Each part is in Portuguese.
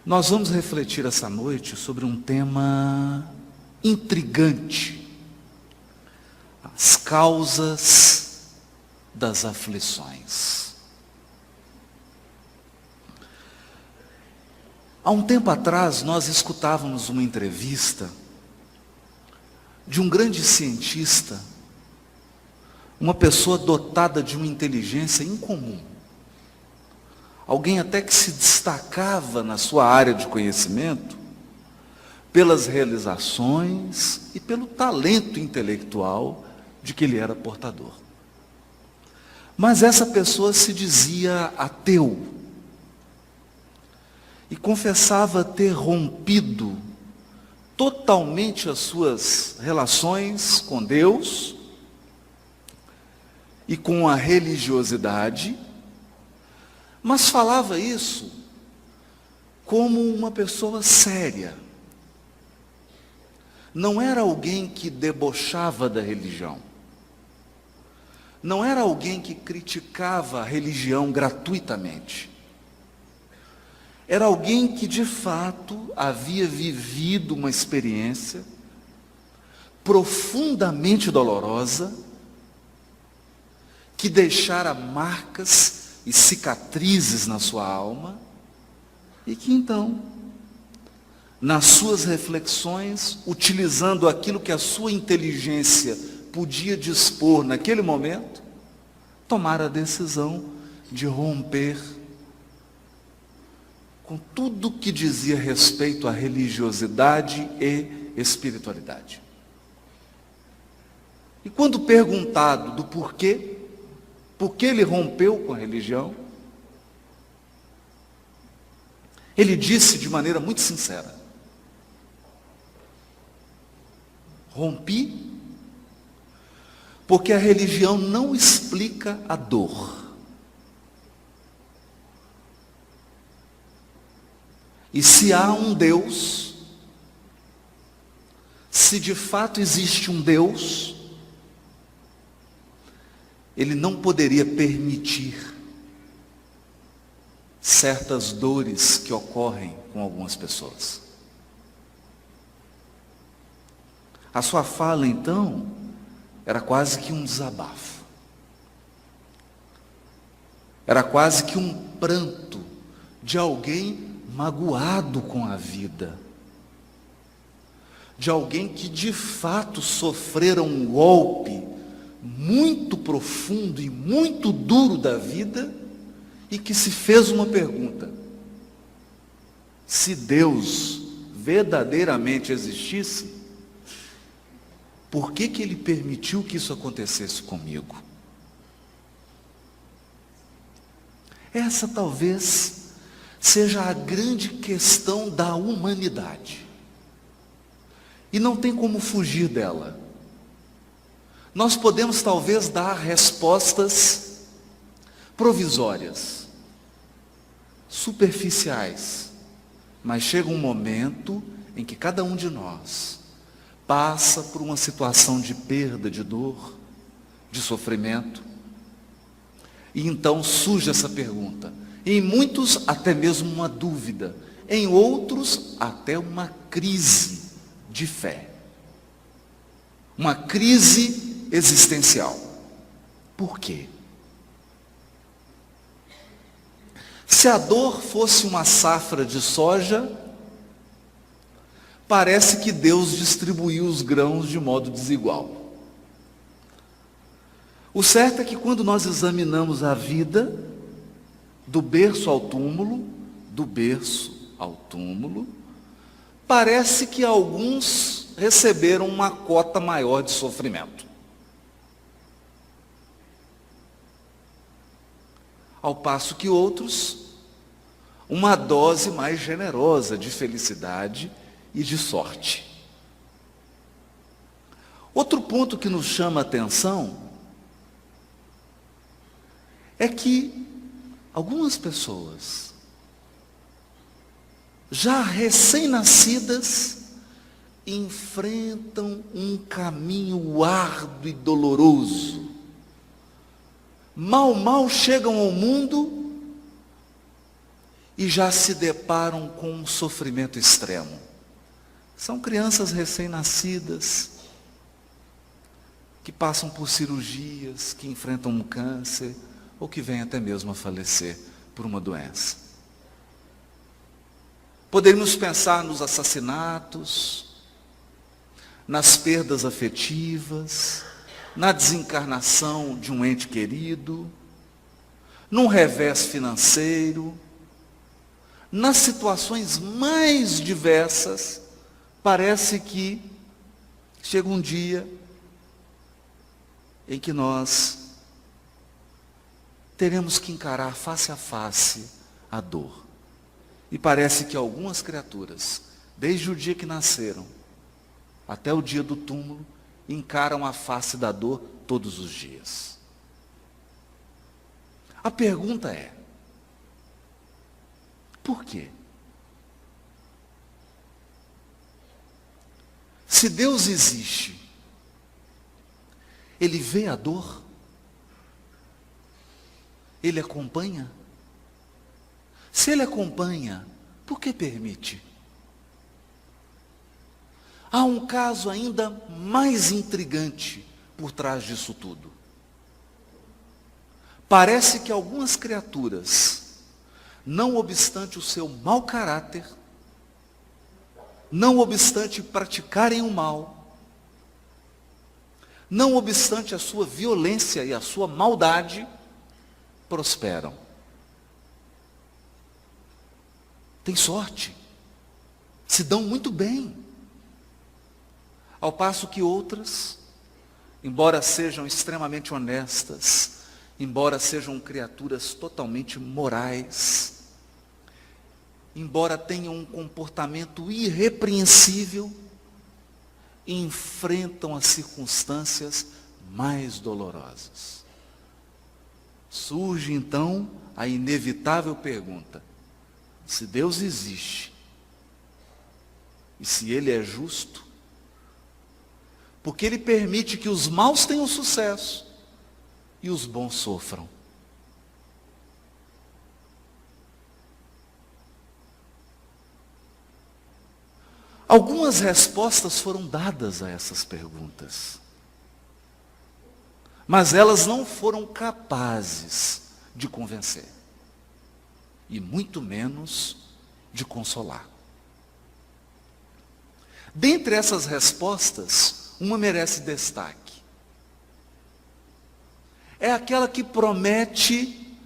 Nós vamos refletir essa noite sobre um tema intrigante: as causas das aflições. Há um tempo atrás, nós escutávamos uma entrevista de um grande cientista, uma pessoa dotada de uma inteligência incomum. Alguém até que se destacava na sua área de conhecimento pelas realizações e pelo talento intelectual de que ele era portador. Mas essa pessoa se dizia ateu e confessava ter rompido totalmente as suas relações com Deus e com a religiosidade, mas falava isso como uma pessoa séria. Não era alguém que debochava da religião. Não era alguém que criticava a religião gratuitamente. Era alguém que de fato havia vivido uma experiência profundamente dolorosa, que deixara marcas e cicatrizes na sua alma, e que então, nas suas reflexões, utilizando aquilo que a sua inteligência podia dispor naquele momento, tomara a decisão de romper com tudo que dizia respeito à religiosidade e espiritualidade. E quando perguntado do porquê, por que ele rompeu com a religião, ele disse de maneira muito sincera: rompi porque a religião não explica a dor. E se há um Deus, se de fato existe um Deus, Ele não poderia permitir certas dores que ocorrem com algumas pessoas. A sua fala, então, era quase que um desabafo. Era quase que um pranto de alguém magoado com a vida. De alguém que de fato sofrera um golpe muito profundo e muito duro da vida, e que se fez uma pergunta: se Deus verdadeiramente existisse, por que Ele permitiu que isso acontecesse comigo? Essa talvez seja a grande questão da humanidade, e não tem como fugir dela. Nós podemos talvez dar respostas provisórias, superficiais, mas chega um momento em que cada um de nós passa por uma situação de perda, de dor, de sofrimento, e então surge essa pergunta. Em muitos até mesmo uma dúvida, em outros até uma crise de fé, uma crise existencial. Por quê? Se a dor fosse uma safra de soja, parece que Deus distribuiu os grãos de modo desigual. O certo é que quando nós examinamos a vida, do berço ao túmulo, parece que alguns receberam uma cota maior de sofrimento, ao passo que outros, uma dose mais generosa de felicidade e de sorte. Outro ponto que nos chama a atenção é que algumas pessoas, já recém-nascidas, enfrentam um caminho árduo e doloroso. Mal chegam ao mundo e já se deparam com um sofrimento extremo. São crianças recém-nascidas, que passam por cirurgias, que enfrentam um câncer, ou que vêm até mesmo a falecer por uma doença. Poderíamos pensar nos assassinatos, nas perdas afetivas, na desencarnação de um ente querido, num revés financeiro, nas situações mais diversas. Parece que chega um dia em que nós teremos que encarar face a face a dor. E parece que algumas criaturas, desde o dia que nasceram até o dia do túmulo, encaram a face da dor todos os dias. A pergunta é: por quê? Se Deus existe, Ele vê a dor? Ele acompanha? Se Ele acompanha, por que permite? Há um caso ainda mais intrigante por trás disso tudo. Parece que algumas criaturas, não obstante o seu mau caráter, não obstante praticarem o mal, não obstante a sua violência e a sua maldade, prosperam. Têm sorte, se dão muito bem. Ao passo que outras, embora sejam extremamente honestas, embora sejam criaturas totalmente morais, embora tenham um comportamento irrepreensível, enfrentam as circunstâncias mais dolorosas. Surge então a inevitável pergunta: se Deus existe, e se Ele é justo, porque Ele permite que os maus tenham sucesso e os bons sofram? Algumas respostas foram dadas a essas perguntas, mas elas não foram capazes de convencer, e muito menos de consolar. Dentre essas respostas, uma merece destaque. É aquela que promete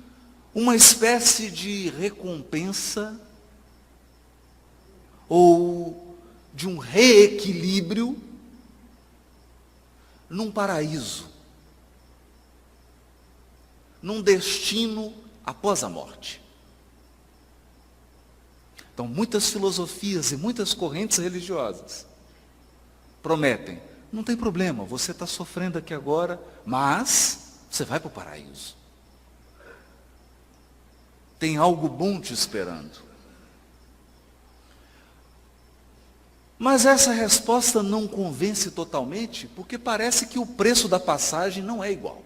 uma espécie de recompensa ou de um reequilíbrio num paraíso, num destino após a morte. Então, muitas filosofias e muitas correntes religiosas prometem: não tem problema, você está sofrendo aqui agora, mas você vai para o paraíso. Tem algo bom te esperando. Mas essa resposta não convence totalmente, porque parece que o preço da passagem não é igual.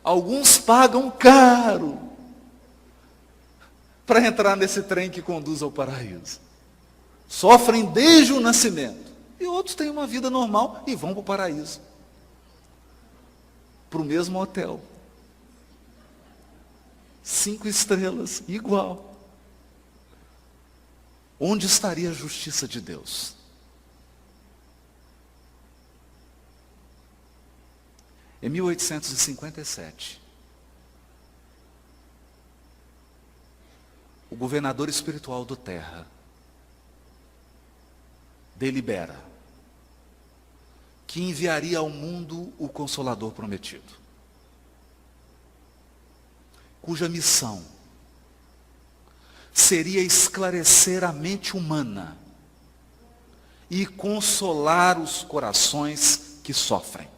Alguns pagam caro para entrar nesse trem que conduz ao paraíso. Sofrem desde o nascimento. E outros têm uma vida normal e vão para o paraíso. Para o mesmo hotel. 5 estrelas, igual. Onde estaria a justiça de Deus? Em 1857, o governador espiritual do Terra delibera que enviaria ao mundo o Consolador prometido, cuja missão seria esclarecer a mente humana e consolar os corações que sofrem.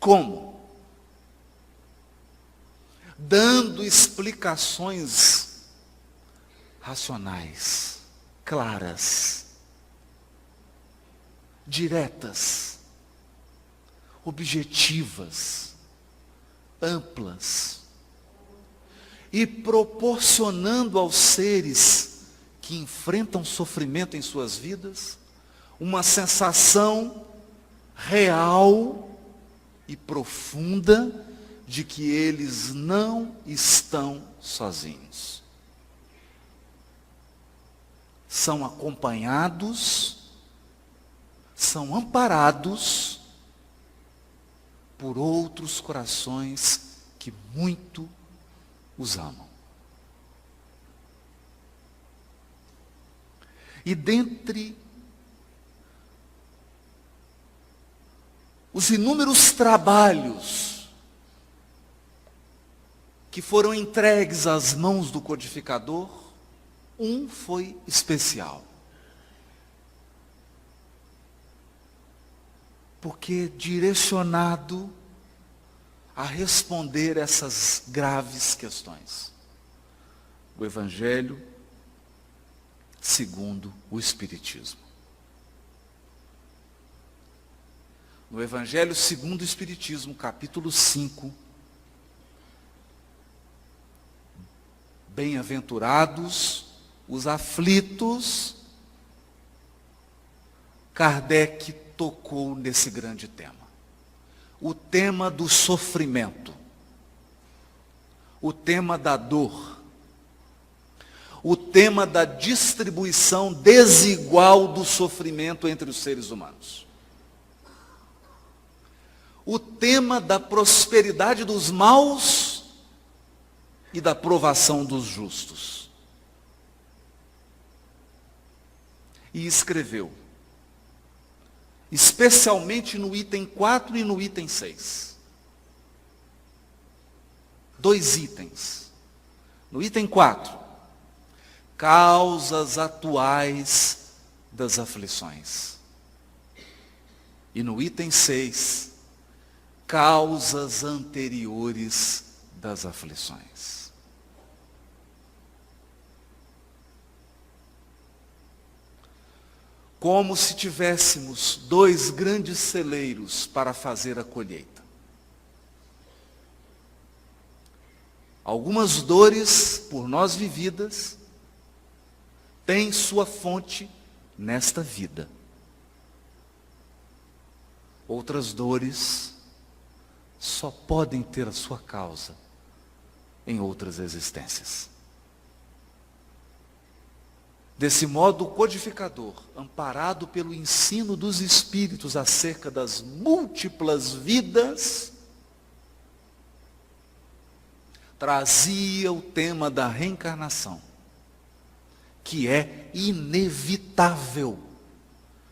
Como? Dando explicações racionais, claras, diretas, objetivas, amplas e proporcionando aos seres que enfrentam sofrimento em suas vidas uma sensação real e profunda de que eles não estão sozinhos. São acompanhados, são amparados por outros corações que muito os amam. E dentre os inúmeros trabalhos que foram entregues às mãos do codificador, um foi especial. Porque direcionado a responder essas graves questões. O Evangelho segundo o Espiritismo. No Evangelho segundo o Espiritismo, capítulo 5, bem-aventurados os aflitos, Kardec tocou nesse grande tema. O tema do sofrimento, o tema da dor, o tema da distribuição desigual do sofrimento entre os seres humanos. O tema da prosperidade dos maus e da provação dos justos. E escreveu, especialmente no item 4 e no item 6. 2 itens. No item 4, causas atuais das aflições. E no item 6, causas anteriores das aflições. Como se tivéssemos 2 grandes celeiros para fazer a colheita. Algumas dores por nós vividas têm sua fonte nesta vida. Outras dores só podem ter a sua causa em outras existências. Desse modo, o codificador, amparado pelo ensino dos Espíritos acerca das múltiplas vidas, trazia o tema da reencarnação, que é inevitável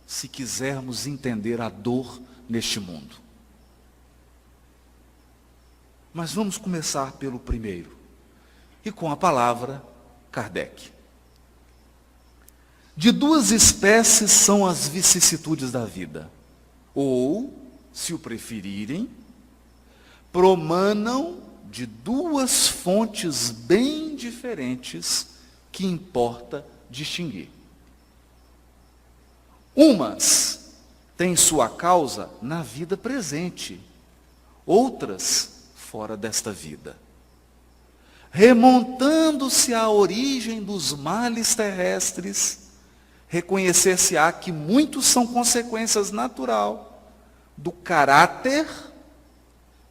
se quisermos entender a dor neste mundo. Mas vamos começar pelo primeiro, e com a palavra Kardec. De 2 espécies são as vicissitudes da vida. Ou, se o preferirem, promanam de 2 fontes bem diferentes que importa distinguir. Umas têm sua causa na vida presente, outras fora desta vida. Remontando-se à origem dos males terrestres, reconhecer-se-á que muitos são consequências natural do caráter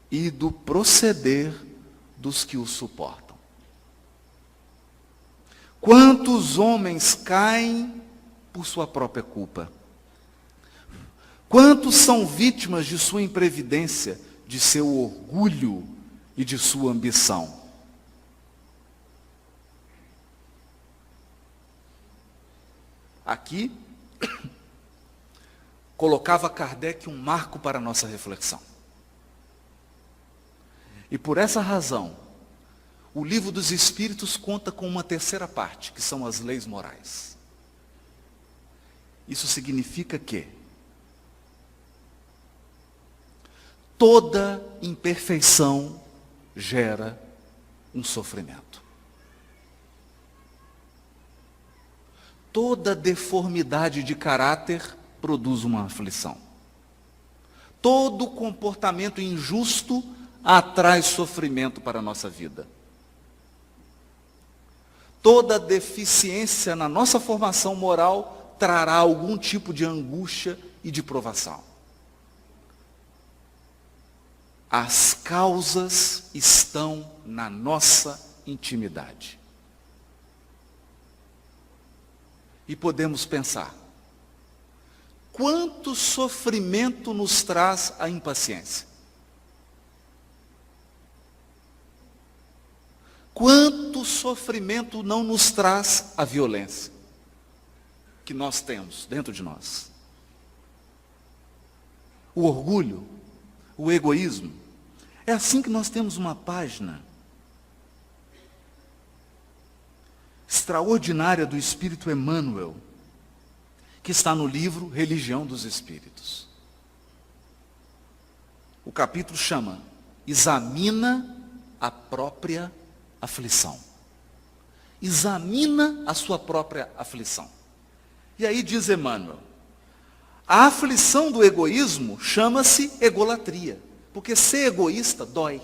e do proceder dos que o suportam. Quantos homens caem por sua própria culpa? Quantos são vítimas de sua imprevidência, de seu orgulho e de sua ambição? Aqui, colocava Kardec um marco para a nossa reflexão. E por essa razão, o Livro dos Espíritos conta com uma terceira parte, que são as leis morais. Isso significa que toda imperfeição gera um sofrimento. Toda deformidade de caráter produz uma aflição. Todo comportamento injusto atrai sofrimento para a nossa vida. Toda deficiência na nossa formação moral trará algum tipo de angústia e de provação. As causas estão na nossa intimidade. E podemos pensar, quanto sofrimento nos traz a impaciência? Quanto sofrimento não nos traz a violência que nós temos dentro de nós? O orgulho, o egoísmo. É assim que nós temos uma página extraordinária do Espírito Emmanuel, que está no livro Religião dos Espíritos. O capítulo chama Examina a própria aflição. Examina a sua própria aflição. E aí diz Emmanuel, a aflição do egoísmo chama-se egolatria, porque ser egoísta dói.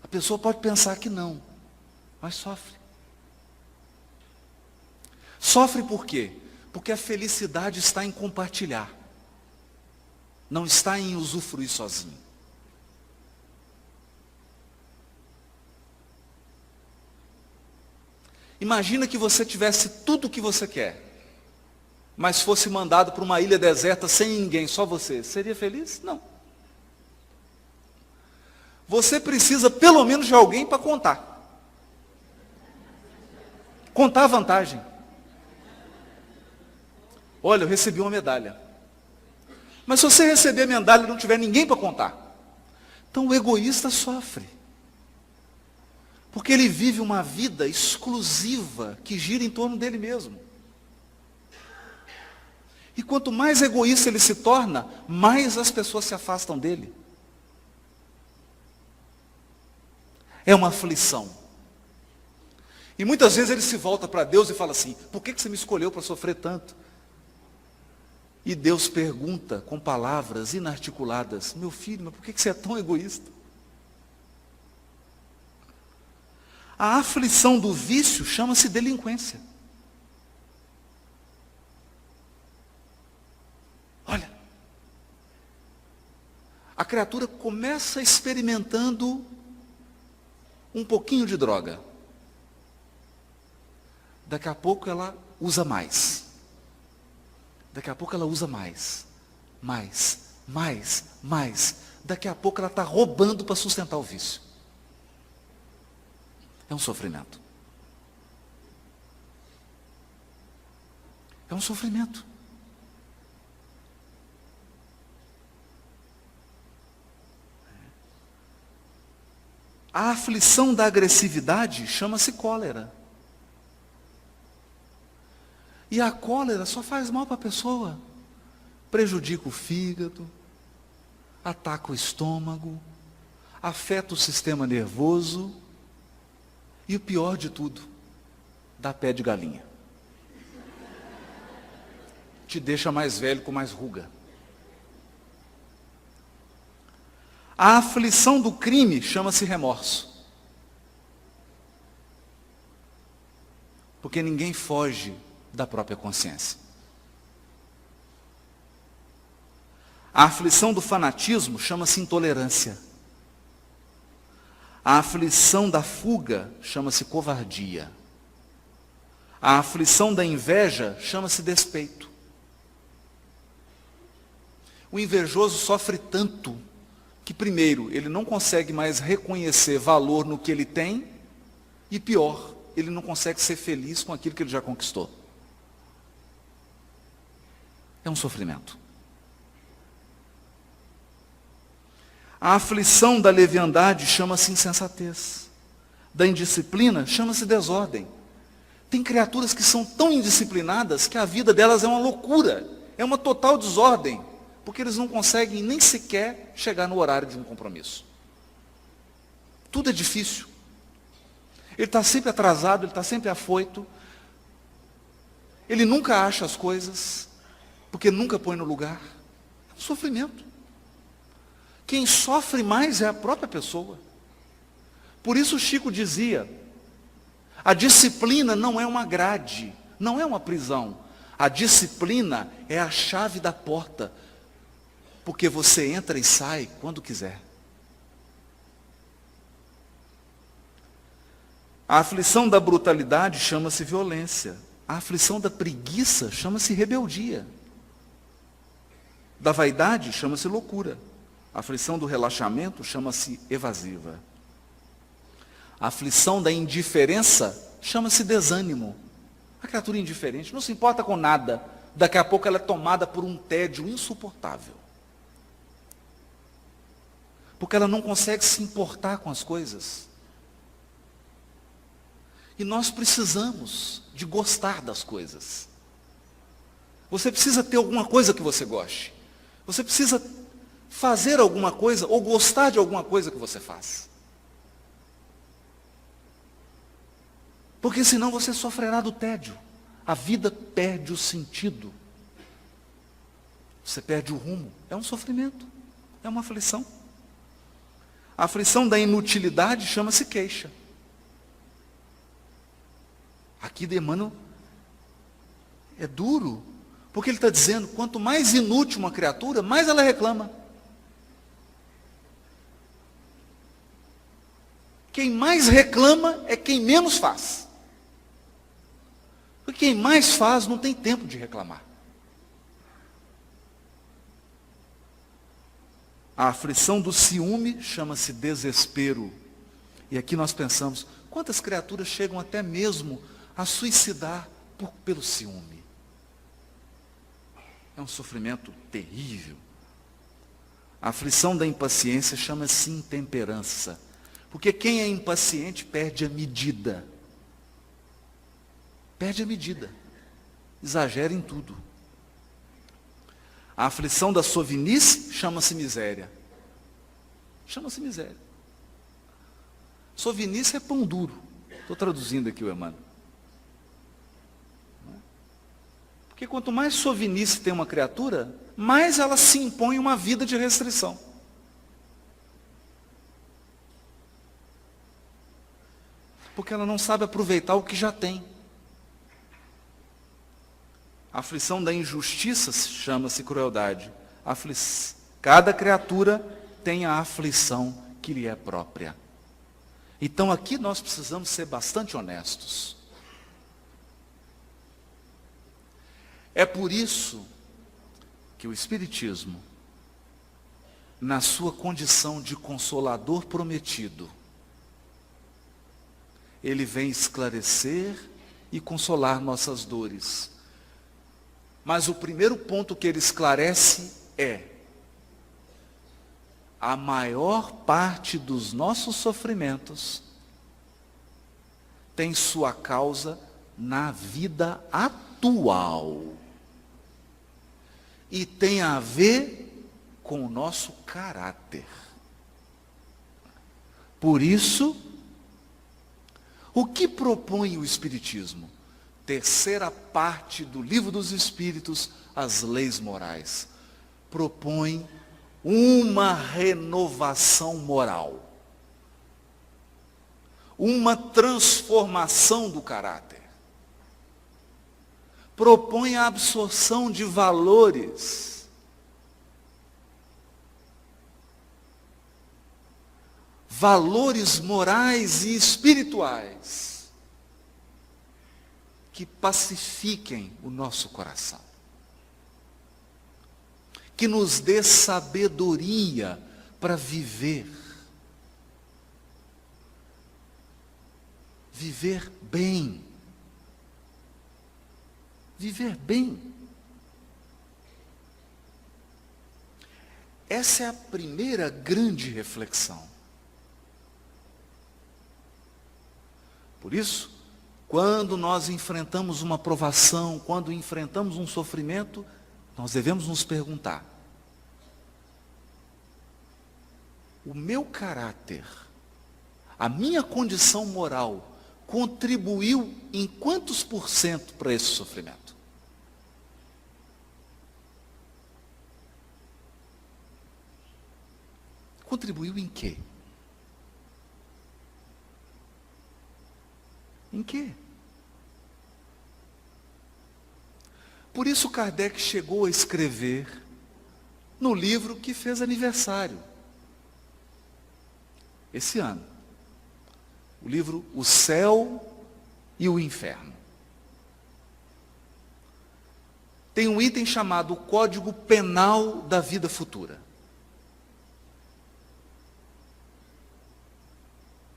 A pessoa pode pensar que não, mas sofre. Sofre por quê? Porque a felicidade está em compartilhar, não está em usufruir sozinho. Imagina que você tivesse tudo o que você quer, mas fosse mandado para uma ilha deserta sem ninguém, só você. Seria feliz? Não. Você precisa pelo menos de alguém para contar. Contar a vantagem. Olha, eu recebi uma medalha. Mas se você receber a medalha e não tiver ninguém para contar, então o egoísta sofre. Porque ele vive uma vida exclusiva que gira em torno dele mesmo. E quanto mais egoísta ele se torna, mais as pessoas se afastam dele. É uma aflição. E muitas vezes ele se volta para Deus e fala assim, por que você me escolheu para sofrer tanto? E Deus pergunta com palavras inarticuladas, meu filho, mas por que você é tão egoísta? A aflição do vício chama-se delinquência. Olha, a criatura começa experimentando um pouquinho de droga. Daqui a pouco ela usa mais. Daqui a pouco ela usa mais. Mais. Daqui a pouco ela está roubando para sustentar o vício. É um sofrimento. É um sofrimento. A aflição da agressividade chama-se cólera. E a cólera só faz mal para a pessoa. Prejudica o fígado, ataca o estômago, afeta o sistema nervoso e o pior de tudo, dá pé de galinha. Te deixa mais velho com mais ruga. A aflição do crime chama-se remorso. Porque ninguém foge da própria consciência. A aflição do fanatismo chama-se intolerância. A aflição da fuga chama-se covardia. A aflição da inveja chama-se despeito. O invejoso sofre tanto que, primeiro, ele não consegue mais reconhecer valor no que ele tem e, pior, ele não consegue ser feliz com aquilo que ele já conquistou. É um sofrimento. A aflição da leviandade chama-se insensatez. Da indisciplina chama-se desordem. Tem criaturas que são tão indisciplinadas que a vida delas é uma loucura, é uma total desordem, porque eles não conseguem nem sequer chegar no horário de um compromisso. Tudo é difícil. Ele está sempre atrasado, ele está sempre afoito. Ele nunca acha as coisas, porque nunca põe no lugar. Sofrimento. Quem sofre mais é a própria pessoa. Por isso Chico dizia, a disciplina não é uma grade, não é uma prisão. A disciplina é a chave da porta, porque você entra e sai quando quiser. A aflição da brutalidade chama-se violência. A aflição da preguiça chama-se rebeldia. Da vaidade chama-se loucura. A aflição do relaxamento chama-se evasiva. A aflição da indiferença chama-se desânimo. A criatura indiferente não se importa com nada. Daqui a pouco ela é tomada por um tédio insuportável. Porque ela não consegue se importar com as coisas. E nós precisamos de gostar das coisas. Você precisa ter alguma coisa que você goste. Você precisa fazer alguma coisa ou gostar de alguma coisa que você faz. Porque senão você sofrerá do tédio. A vida perde o sentido. Você perde o rumo. É um sofrimento. É uma aflição. A aflição da inutilidade chama-se queixa. Aqui Emmanuel é duro. Porque ele está dizendo, quanto mais inútil uma criatura, mais ela reclama. Quem mais reclama é quem menos faz. Porque quem mais faz não tem tempo de reclamar. A aflição do ciúme chama-se desespero. E aqui nós pensamos, quantas criaturas chegam até mesmo a suicidar pelo ciúme? É um sofrimento terrível. A aflição da impaciência chama-se intemperança. Porque quem é impaciente perde a medida. Perde a medida. Exagera em tudo. A aflição da sovinice chama-se miséria. Chama-se miséria. Sovinice é pão duro. Estou traduzindo aqui o Emmanuel. Porque quanto mais sovinice tem uma criatura, mais ela se impõe uma vida de restrição. Porque ela não sabe aproveitar o que já tem. A aflição da injustiça chama-se crueldade. Cada criatura tem a aflição que lhe é própria. Então aqui nós precisamos ser bastante honestos. É por isso que o Espiritismo, na sua condição de consolador prometido, ele vem esclarecer e consolar nossas dores. Mas o primeiro ponto que ele esclarece é: a maior parte dos nossos sofrimentos tem sua causa na vida atual. E tem a ver com o nosso caráter. Por isso, o que propõe o Espiritismo? Terceira parte do Livro dos Espíritos, as leis morais. Propõe uma renovação moral. Uma transformação do caráter. Propõe a absorção de valores. Valores morais e espirituais que pacifiquem o nosso coração. Que nos dê sabedoria para viver. Viver bem. Viver bem. Essa é a primeira grande reflexão. Por isso, quando nós enfrentamos uma provação, quando enfrentamos um sofrimento, nós devemos nos perguntar: o meu caráter, a minha condição moral, contribuiu em quantos por cento para esse sofrimento? Contribuiu em quê? Em quê? Por isso Kardec chegou a escrever no livro que fez aniversário esse ano. O livro O Céu e o Inferno. Tem um item chamado Código Penal da Vida Futura.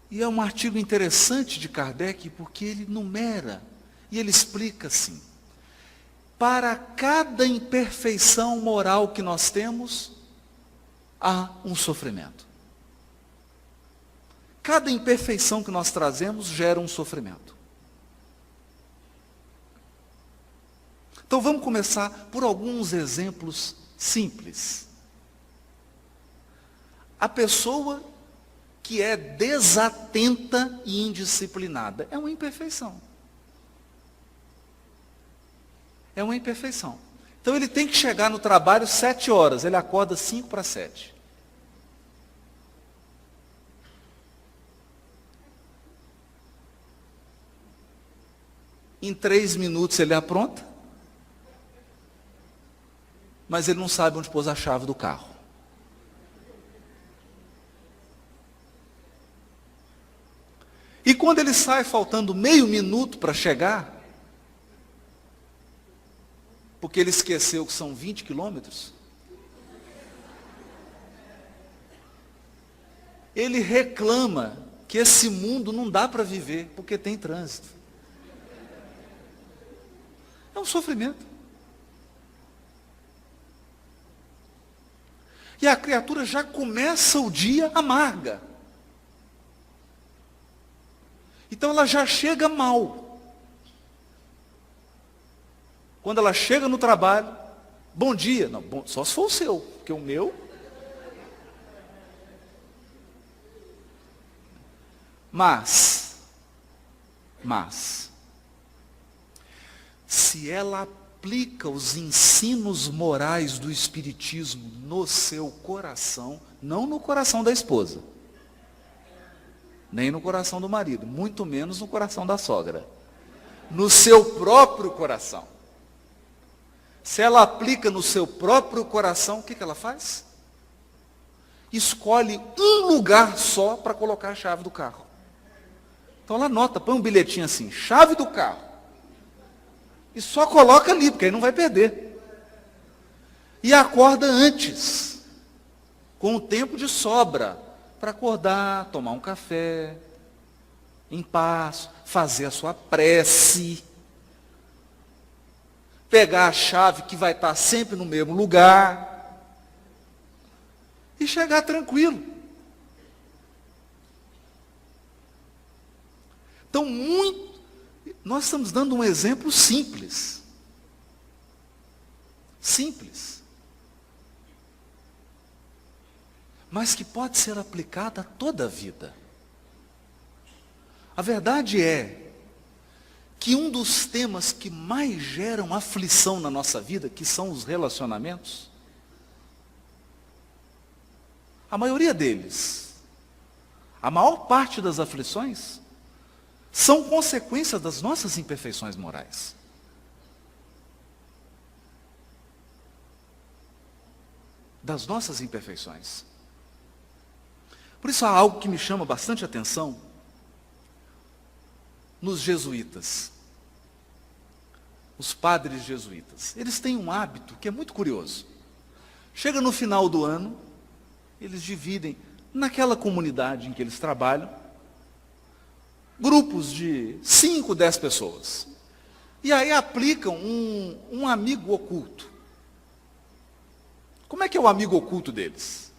E é um artigo interessante de Kardec, porque ele numera e ele explica assim: para cada imperfeição moral que nós temos, há um sofrimento. Cada imperfeição que nós trazemos gera um sofrimento. Então vamos começar por alguns exemplos simples. A pessoa que é desatenta e indisciplinada é uma imperfeição. É uma imperfeição. Então ele tem que chegar no trabalho 7 horas, ele acorda 5 para 7. Em 3 minutos ele apronta, mas ele não sabe onde pôs a chave do carro. E quando ele sai faltando meio minuto para chegar, porque ele esqueceu que são 20 quilômetros, ele reclama que esse mundo não dá para viver, porque tem trânsito. É um sofrimento. E a criatura já começa o dia amarga. Então ela já chega mal. Quando ela chega no trabalho, bom dia. Não, bom, só se for o seu, porque o meu. Mas, se ela aplica os ensinos morais do Espiritismo no seu coração, não no coração da esposa, nem no coração do marido, muito menos no coração da sogra, no seu próprio coração. Se ela aplica no seu próprio coração, o que ela faz? Escolhe um lugar só para colocar a chave do carro. Então ela anota, põe um bilhetinho assim, chave do carro. E só coloca ali, porque aí não vai perder. E acorda antes, com o tempo de sobra, para acordar, tomar um café, em paz, fazer a sua prece, pegar a chave que vai estar sempre no mesmo lugar, e chegar tranquilo. Então, nós estamos dando um exemplo simples. Simples. Mas que pode ser aplicada a toda a vida. A verdade é que um dos temas que mais geram aflição na nossa vida, que são os relacionamentos, a maioria deles, a maior parte das aflições, são consequências das nossas imperfeições morais. Das nossas imperfeições. Por isso há algo que me chama bastante atenção nos jesuítas. Os padres jesuítas. Eles têm um hábito que é muito curioso. Chega no final do ano, eles dividem, naquela comunidade em que eles trabalham, grupos de 5, 10 pessoas. E aí aplicam um amigo oculto. Como é que é o amigo oculto deles?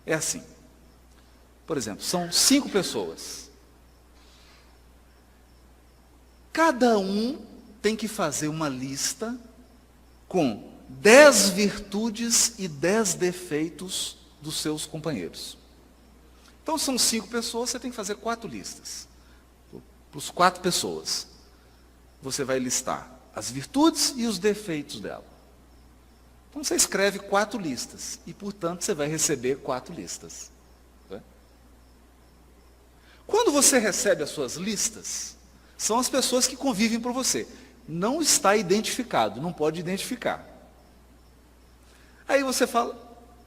É assim. Por exemplo, são 5 pessoas. Cada um tem que fazer uma lista com 10 virtudes e 10 defeitos dos seus companheiros. Então são 5 pessoas, você tem que fazer 4 listas. Para as 4 pessoas. Você vai listar as virtudes e os defeitos dela. Então você escreve 4 listas. E, portanto, você vai receber 4 listas. Quando você recebe as suas listas, são as pessoas que convivem por você. Não está identificado, não pode identificar. Aí você fala,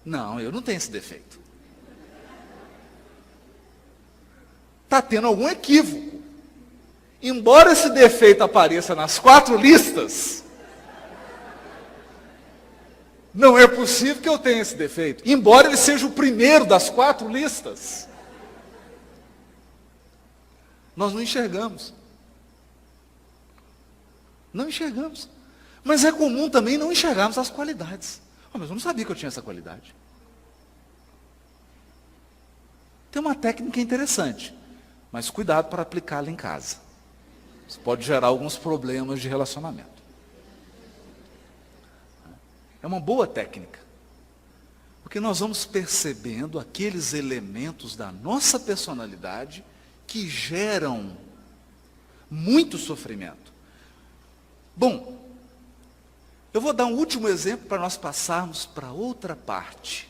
não, eu não tenho esse defeito. Está tendo algum equívoco. Embora esse defeito apareça nas 4 listas, não é possível que eu tenha esse defeito. Embora ele seja o primeiro das 4 listas. Nós não enxergamos. Não enxergamos. Mas é comum também não enxergarmos as qualidades. Mas eu não sabia que eu tinha essa qualidade. Tem uma técnica interessante, mas cuidado para aplicá-la em casa. Isso pode gerar alguns problemas de relacionamento. É uma boa técnica. Porque nós vamos percebendo aqueles elementos da nossa personalidade que geram muito sofrimento. Bom, eu vou dar um último exemplo para nós passarmos para outra parte.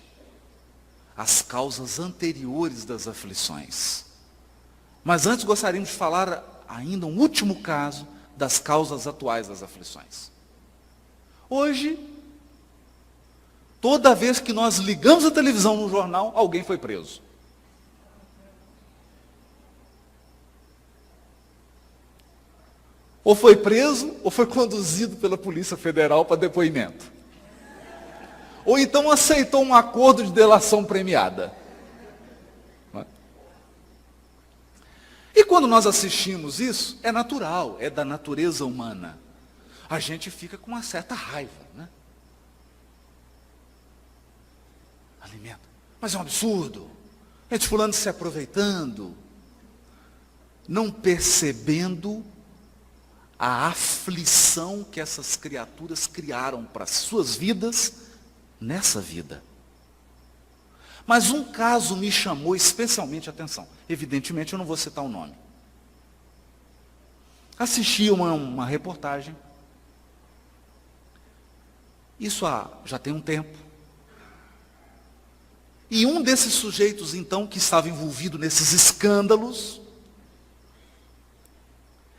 As causas anteriores das aflições. Mas antes gostaríamos de falar ainda um último caso das causas atuais das aflições. Hoje, toda vez que nós ligamos a televisão no jornal, alguém foi preso. Ou foi preso, ou foi conduzido pela Polícia Federal para depoimento. Ou então aceitou um acordo de delação premiada. E quando nós assistimos isso, é natural, é da natureza humana. A gente fica com uma certa raiva, né? Alimenta. Mas é um absurdo. Gente fulano se aproveitando, não percebendo a aflição que essas criaturas criaram para as suas vidas nessa vida. Mas um caso me chamou especialmente a atenção. Evidentemente, eu não vou citar o nome. Assisti uma reportagem. Isso já tem um tempo. E um desses sujeitos, então, que estava envolvido nesses escândalos.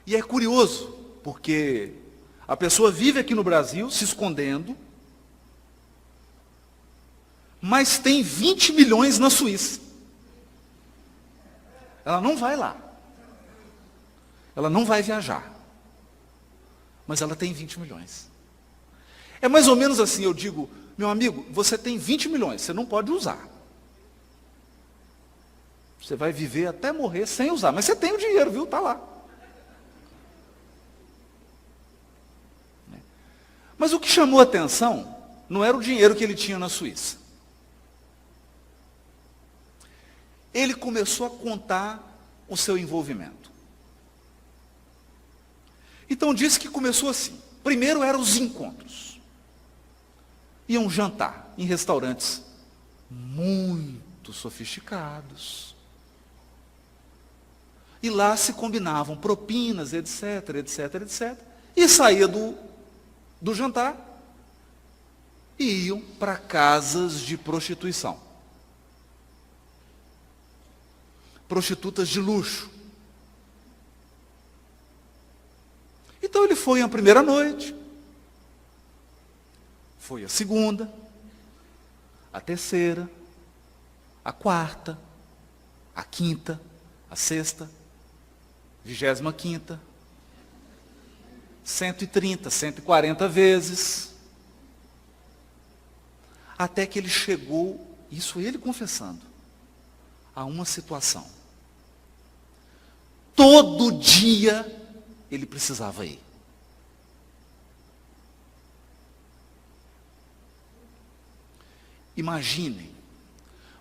E é curioso, porque a pessoa vive aqui no Brasil, se escondendo, mas tem 20 milhões na Suíça. Ela não vai lá. Ela não vai viajar. Mas ela tem 20 milhões. É mais ou menos assim, eu digo, meu amigo, você tem 20 milhões, você não pode usar. Você vai viver até morrer sem usar, mas você tem o dinheiro, viu? Está lá. Mas o que chamou a atenção não era o dinheiro que ele tinha na Suíça. Ele começou a contar o seu envolvimento. Então disse que começou assim. Primeiro eram os encontros. Iam jantar em restaurantes muito sofisticados. E lá se combinavam propinas, etc, etc, etc. E saía do jantar e iam para casas de prostituição. Prostitutas de luxo. Então ele foi a primeira noite, foi a segunda, a terceira, a quarta, a quinta, a sexta, 25ª, 130, 140 vezes, até que ele chegou, isso ele confessando, a uma situação. Todo dia ele precisava ir. Imaginem,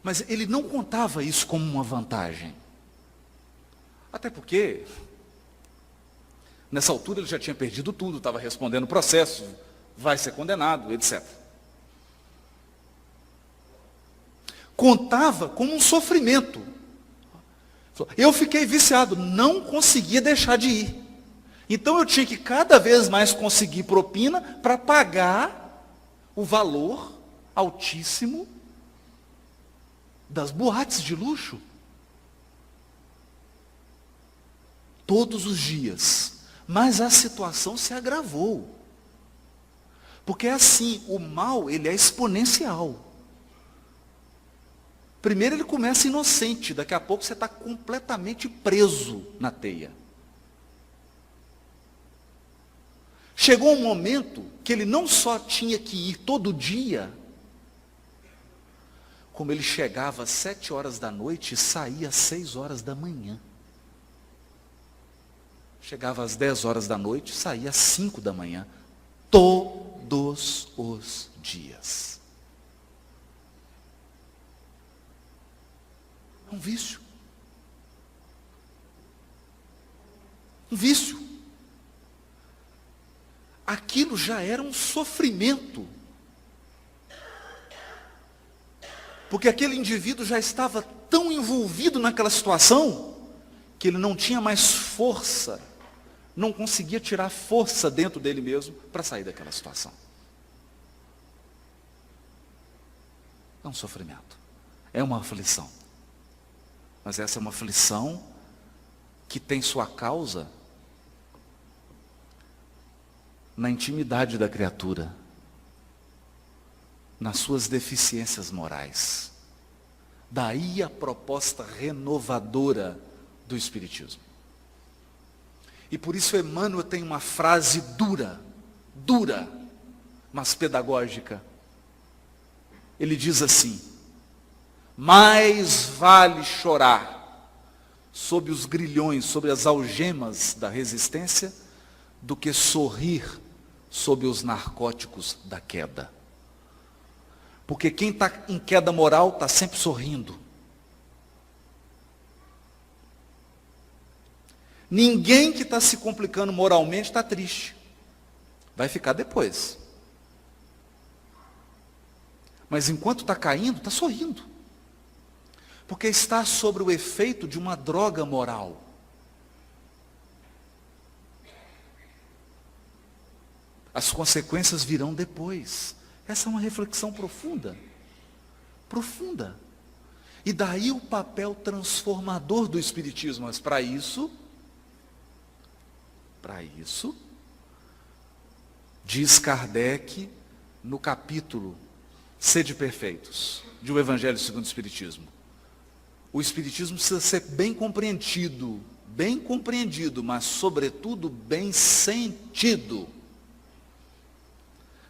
mas ele não contava isso como uma vantagem. Até porque, nessa altura ele já tinha perdido tudo, estava respondendo processo, vai ser condenado, etc. Contava como um sofrimento. Eu fiquei viciado, não conseguia deixar de ir. Então eu tinha que cada vez mais conseguir propina para pagar o valor altíssimo das boates de luxo. todos os dias. Mas a situação se agravou. Porque é assim, o mal, ele é exponencial. Primeiro ele começa inocente, daqui a pouco você está completamente preso na teia. Chegou um momento que ele não só tinha que ir todo dia, como ele chegava às 7 horas da noite e saía às 6 horas da manhã. Chegava às 10 horas da noite e saía às 5 da manhã. Todos os dias. É um vício. Um vício. Aquilo já era um sofrimento. Porque aquele indivíduo já estava tão envolvido naquela situação, que ele não tinha mais força, não conseguia tirar força dentro dele mesmo para sair daquela situação. É um sofrimento, é uma aflição. Mas essa é uma aflição que tem sua causa na intimidade da criatura, nas suas deficiências morais. Daí a proposta renovadora do Espiritismo. E por isso Emmanuel tem uma frase dura, mas pedagógica. Ele diz assim: mais vale chorar sob os grilhões, sobre as algemas da resistência, do que sorrir sob os narcóticos da queda. Porque quem está em queda moral está sempre sorrindo. Ninguém que está se complicando moralmente está triste. Vai ficar depois. Mas enquanto está caindo, está sorrindo. Porque está sob o efeito de uma droga moral. As consequências virão depois. Essa é uma reflexão profunda. Profunda. E daí o papel transformador do Espiritismo. Mas para isso, diz Kardec no capítulo Sede Perfeitos, de O Evangelho segundo o Espiritismo. O Espiritismo precisa ser bem compreendido, mas sobretudo bem sentido.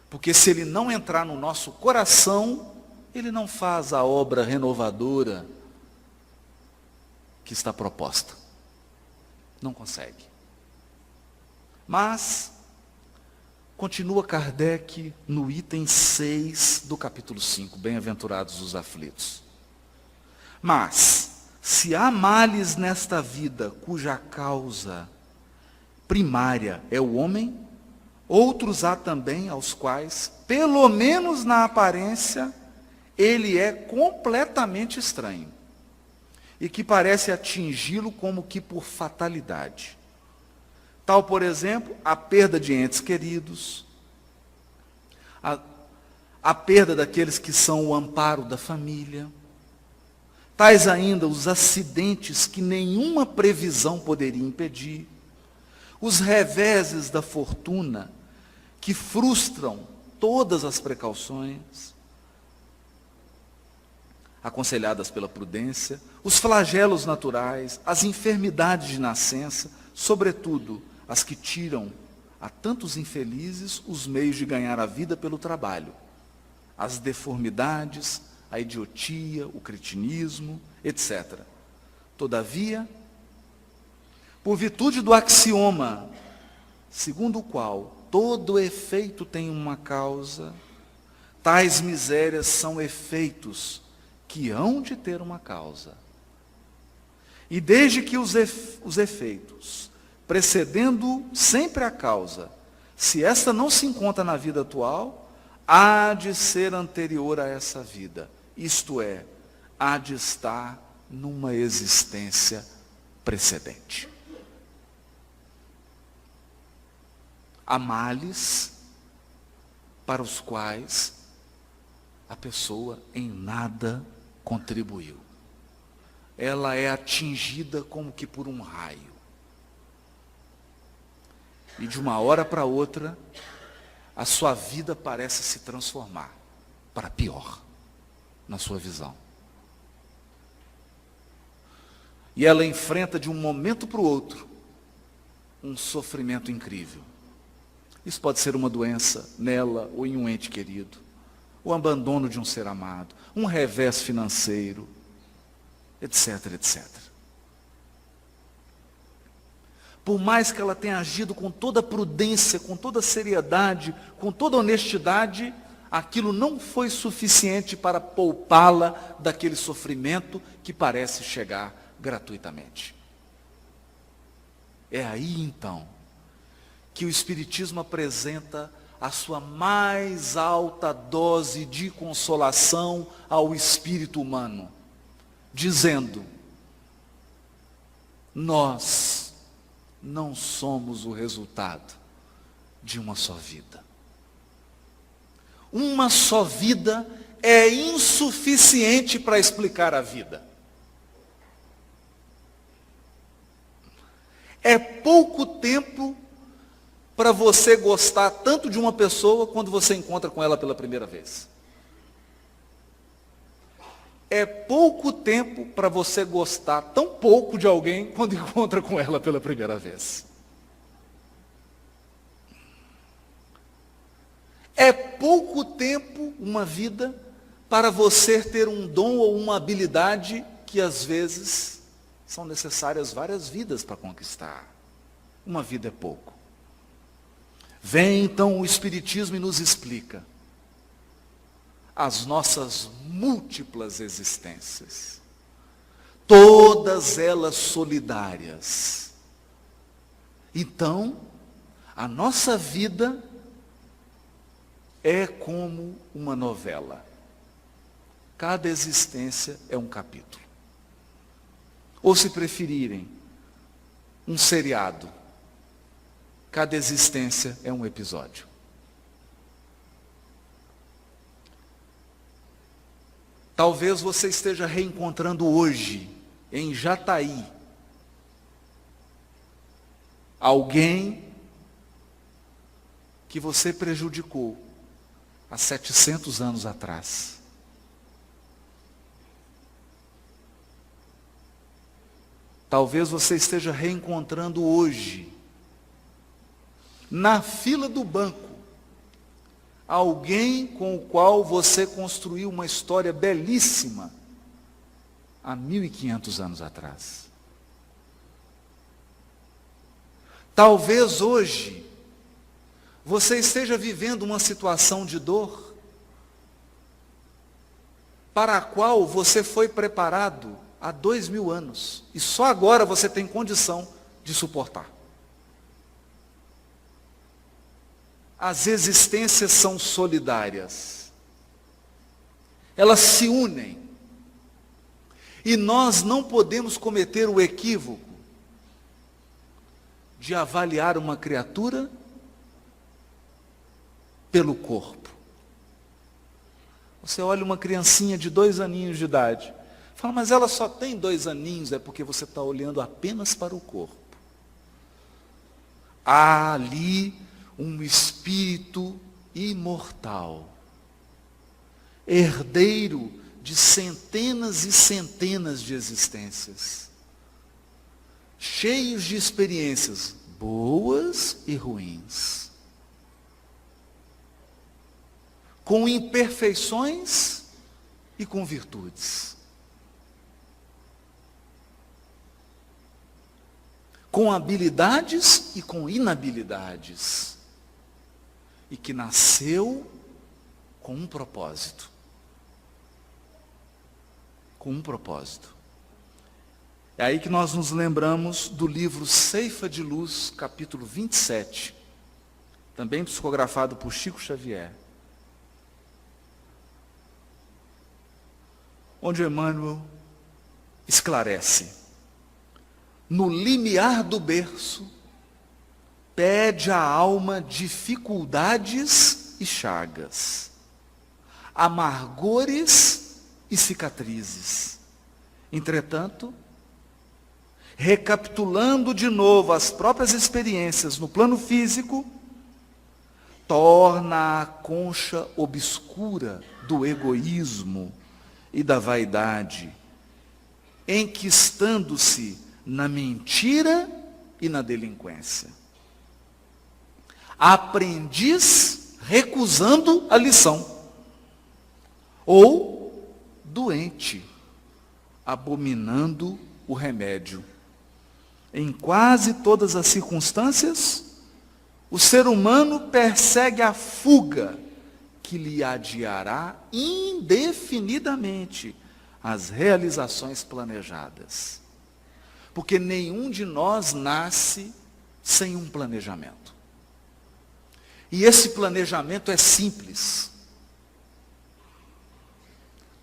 Porque se ele não entrar no nosso coração, ele não faz a obra renovadora que está proposta. Não consegue. Mas, continua Kardec no item 6 do capítulo 5, bem-aventurados os aflitos. Mas, se há males nesta vida cuja causa primária é o homem, outros há também aos quais, pelo menos na aparência, ele é completamente estranho e que parece atingi-lo como que por fatalidade. Tal, por exemplo, a perda de entes queridos, a perda daqueles que são o amparo da família, tais ainda os acidentes que nenhuma previsão poderia impedir, os reveses da fortuna que frustram todas as precauções aconselhadas pela prudência, os flagelos naturais, as enfermidades de nascença, sobretudo as que tiram a tantos infelizes os meios de ganhar a vida pelo trabalho, as deformidades, a idiotia, o cretinismo, etc. Todavia, por virtude do axioma, segundo o qual todo efeito tem uma causa, tais misérias são efeitos que hão de ter uma causa. E desde que os efeitos, precedendo sempre a causa, se esta não se encontra na vida atual, há de ser anterior a essa vida. Isto é, há de estar numa existência precedente. Há males para os quais a pessoa em nada contribuiu. Ela é atingida como que por um raio. E de uma hora para outra, a sua vida parece se transformar para pior, na sua visão. E ela enfrenta de um momento para o outro um sofrimento incrível. Isso pode ser uma doença nela ou em um ente querido, o abandono de um ser amado, um revés financeiro, etc, etc. Por mais que ela tenha agido com toda prudência, com toda seriedade, com toda honestidade, aquilo não foi suficiente para poupá-la daquele sofrimento que parece chegar gratuitamente. É aí então que o Espiritismo apresenta a sua mais alta dose de consolação ao espírito humano, dizendo: nós não somos o resultado de uma só vida. Uma só vida é insuficiente para explicar a vida. É pouco tempo para você gostar tanto de uma pessoa quando você encontra com ela pela primeira vez. É pouco tempo para você gostar tão pouco de alguém quando encontra com ela pela primeira vez. É pouco tempo, uma vida, para você ter um dom ou uma habilidade que às vezes são necessárias várias vidas para conquistar. Uma vida é pouco. Vem então o Espiritismo e nos explica as nossas múltiplas existências, todas elas solidárias. Então, a nossa vida é como uma novela. Cada existência é um capítulo. Ou, se preferirem, um seriado. Cada existência é um episódio. Talvez você esteja reencontrando hoje, em Jataí, alguém que você prejudicou há 700 anos atrás. Talvez você esteja reencontrando hoje, na fila do banco, alguém com o qual você construiu uma história belíssima há 1500 anos atrás. Talvez hoje você esteja vivendo uma situação de dor para a qual você foi preparado há 2000 anos e só agora você tem condição de suportar. As existências são solidárias. Elas se unem. E nós não podemos cometer o equívoco de avaliar uma criatura pelo corpo. Você olha uma criancinha de 2 aninhos de idade, fala, mas ela só tem 2 aninhos, é porque você está olhando apenas para o corpo. Há ali um espírito imortal, herdeiro de centenas e centenas de existências, cheios de experiências boas e ruins, com imperfeições e com virtudes, com habilidades e com inabilidades, e que nasceu com um propósito. Com um propósito. É aí que nós nos lembramos do livro Ceifa de Luz, capítulo 27, também psicografado por Chico Xavier, onde Emmanuel esclarece: no limiar do berço, pede à alma dificuldades e chagas, amargores e cicatrizes. Entretanto, recapitulando de novo as próprias experiências no plano físico, torna a concha obscura do egoísmo e da vaidade, enquistando-se na mentira e na delinquência. Aprendiz recusando a lição, ou doente abominando o remédio. Em quase todas as circunstâncias, o ser humano persegue a fuga que lhe adiará indefinidamente as realizações planejadas. Porque nenhum de nós nasce sem um planejamento. E esse planejamento é simples.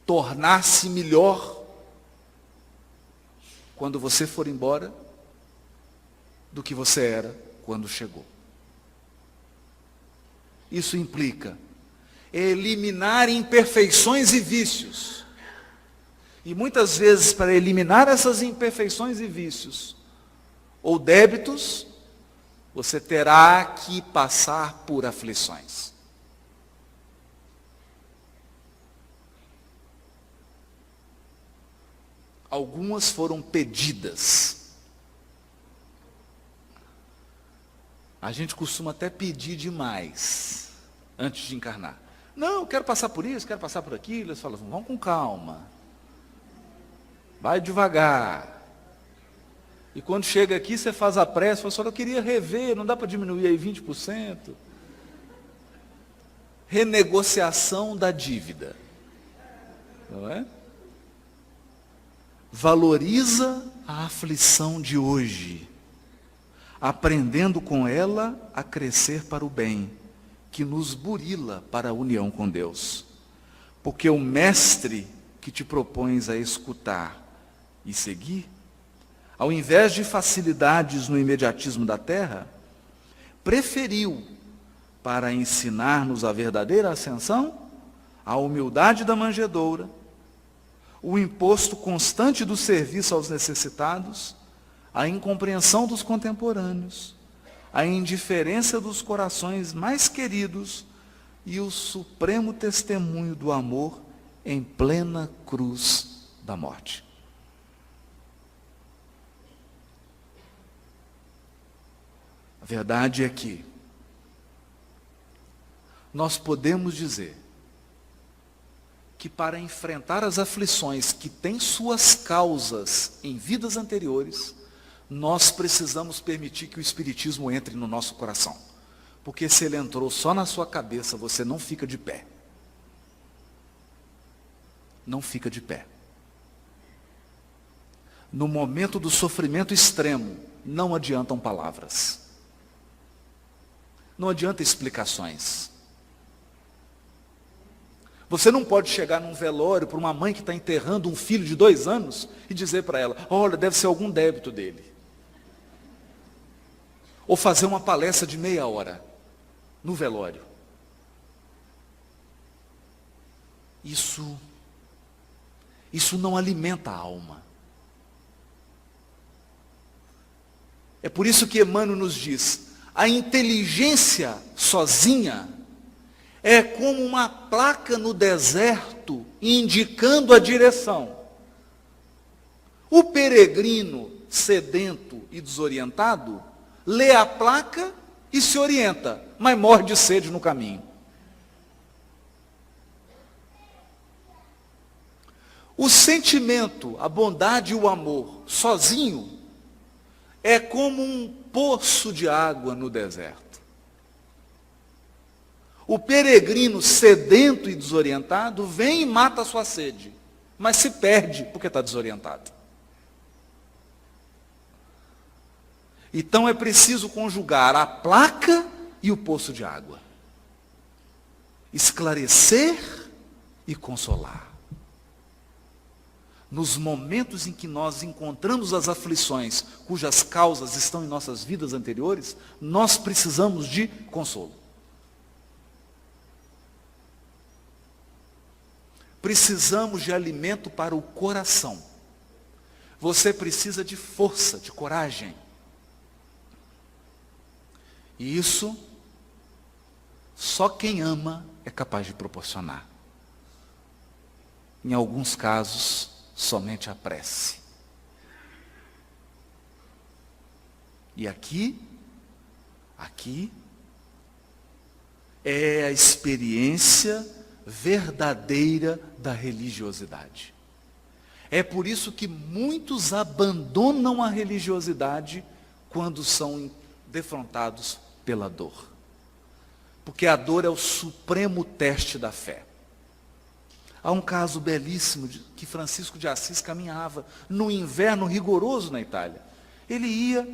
Tornar-se melhor quando você for embora do que você era quando chegou. Isso implica eliminar imperfeições e vícios. E muitas vezes, para eliminar essas imperfeições e vícios, ou débitos, você terá que passar por aflições. Algumas foram pedidas. A gente costuma até pedir demais antes de encarnar. Não, eu quero passar por isso, quero passar por aquilo. Eles falam, vamos com calma. Vai devagar. E quando chega aqui, você faz a prece, fala, só eu queria rever, não dá para diminuir aí 20%. Renegociação da dívida. Não é? Valoriza a aflição de hoje, aprendendo com ela a crescer para o bem, que nos burila para a união com Deus. Porque o mestre que te propões a escutar e seguir, ao invés de facilidades no imediatismo da terra, preferiu, para ensinar-nos a verdadeira ascensão, a humildade da manjedoura, o imposto constante do serviço aos necessitados, a incompreensão dos contemporâneos, a indiferença dos corações mais queridos e o supremo testemunho do amor em plena cruz da morte. A verdade é que nós podemos dizer que para enfrentar as aflições que têm suas causas em vidas anteriores, nós precisamos permitir que o Espiritismo entre no nosso coração. Porque se ele entrou só na sua cabeça, você não fica de pé. Não fica de pé. No momento do sofrimento extremo, não adiantam palavras. Não adianta explicações. Você não pode chegar num velório para uma mãe que está enterrando um filho de 2 anos e dizer para ela, olha, deve ser algum débito dele. Ou fazer uma palestra de meia hora no velório. Isso não alimenta a alma. É por isso que Emmanuel nos diz, a inteligência sozinha é como uma placa no deserto indicando a direção. O peregrino sedento e desorientado lê a placa e se orienta, mas morre de sede no caminho. O sentimento, a bondade e o amor, sozinho, é como um poço de água no deserto. O peregrino sedento e desorientado vem e mata a sua sede, mas se perde porque está desorientado. Então é preciso conjugar a placa e o poço de água. Esclarecer e consolar. Nos momentos em que nós encontramos as aflições cujas causas estão em nossas vidas anteriores, nós precisamos de consolo. Precisamos de alimento para o coração. Você precisa de força, de coragem. E isso, só quem ama é capaz de proporcionar. Em alguns casos, somente a prece. E aqui é a experiência verdadeira da religiosidade. É por isso que muitos abandonam a religiosidade quando são defrontados pela dor. Porque a dor é o supremo teste da fé. Há um caso belíssimo que Francisco de Assis caminhava no inverno rigoroso na Itália. Ele ia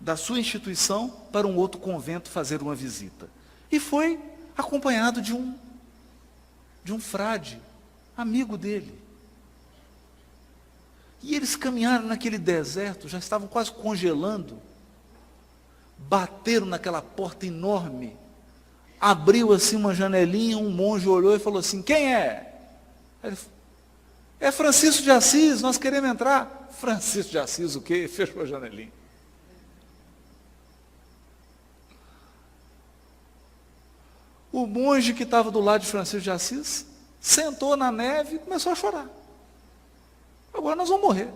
da sua instituição para um outro convento fazer uma visita. E foi acompanhado de um frade, amigo dele. E eles caminharam naquele deserto, já estavam quase congelando. Bateram naquela porta enorme. Abriu assim uma janelinha, um monge olhou e falou assim: quem é? Ele falou: é Francisco de Assis, nós queremos entrar. Francisco de Assis o quê? Fechou a janelinha. O monge que estava do lado de Francisco de Assis sentou na neve e começou a chorar. Agora nós vamos morrer.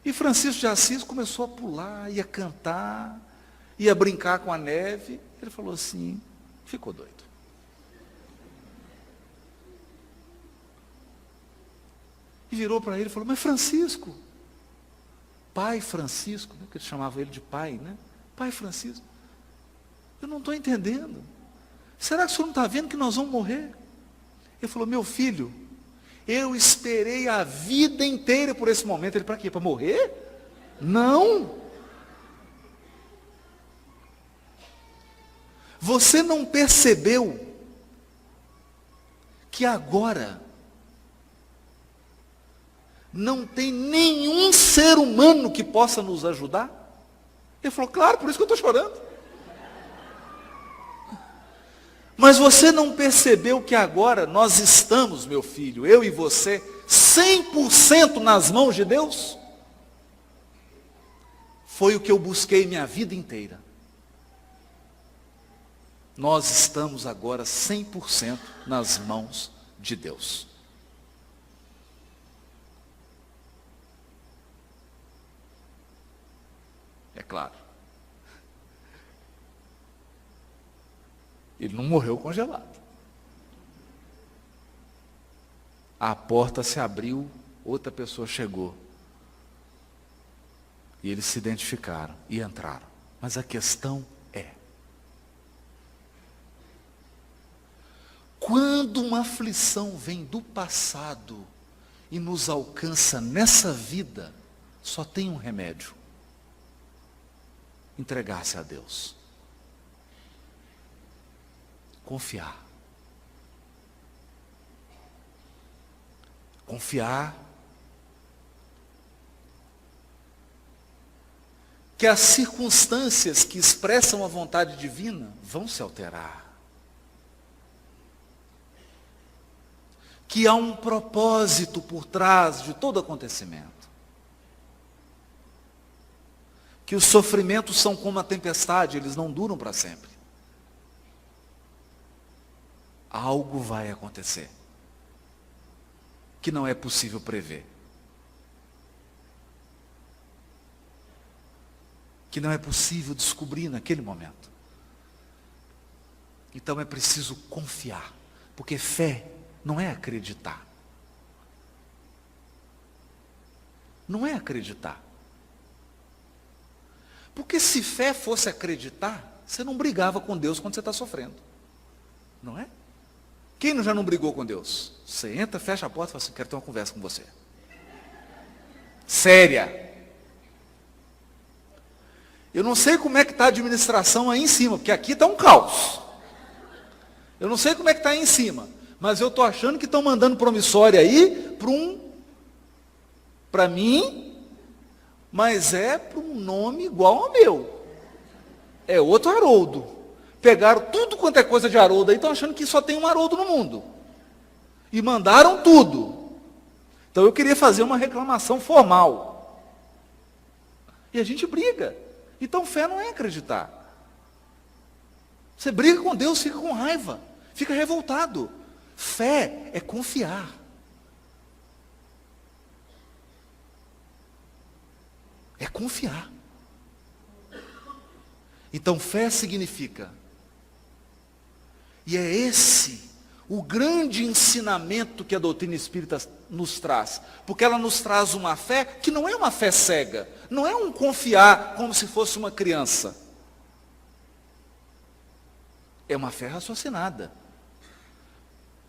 E Francisco de Assis começou a pular, ia cantar, ia brincar com a neve. Ele falou assim, ficou doido. E virou para ele e falou: mas Francisco, pai Francisco, né, que ele chamava ele de pai, né? Pai Francisco, eu não estou entendendo. Será que o senhor não está vendo que nós vamos morrer? Ele falou: meu filho, eu esperei a vida inteira por esse momento. Ele: para quê? Para morrer? Não. Você não percebeu que agora não tem nenhum ser humano que possa nos ajudar? Ele falou: claro, por isso que eu estou chorando. Mas você não percebeu que agora nós estamos, meu filho, eu e você, 100% nas mãos de Deus? Foi o que eu busquei minha vida inteira. Nós estamos agora 100% nas mãos de Deus. É claro. Ele não morreu congelado. A porta se abriu, outra pessoa chegou. E eles se identificaram e entraram. Mas a questão é: quando uma aflição vem do passado e nos alcança nessa vida, só tem um remédio: entregar-se a Deus. Confiar. Confiar que as circunstâncias que expressam a vontade divina vão se alterar. Que há um propósito por trás de todo acontecimento. Que os sofrimentos são como a tempestade, eles não duram para sempre. Algo vai acontecer que não é possível prever, que não é possível descobrir naquele momento. Então é preciso confiar, porque fé não é acreditar. Não é acreditar. Porque se fé fosse acreditar, você não brigava com Deus quando você está sofrendo. Não é? Quem já não brigou com Deus? Você entra, fecha a porta e fala assim: quero ter uma conversa com você. Séria. Eu não sei como é que está a administração aí em cima, porque aqui está um caos. Eu não sei como é que está aí em cima, mas eu estou achando que estão mandando promissória aí para mim, mas é para um nome igual ao meu. É outro Haroldo. Pegaram tudo quanto é coisa de Haroldo aí, estão achando que só tem um Haroldo no mundo. E mandaram tudo. Então eu queria fazer uma reclamação formal. E a gente briga. Então fé não é acreditar. Você briga com Deus, fica com raiva, fica revoltado. Fé é confiar. É confiar. Então fé significa, e é esse o grande ensinamento que a doutrina espírita nos traz, porque ela nos traz uma fé que não é uma fé cega, não é um confiar como se fosse uma criança. É uma fé raciocinada.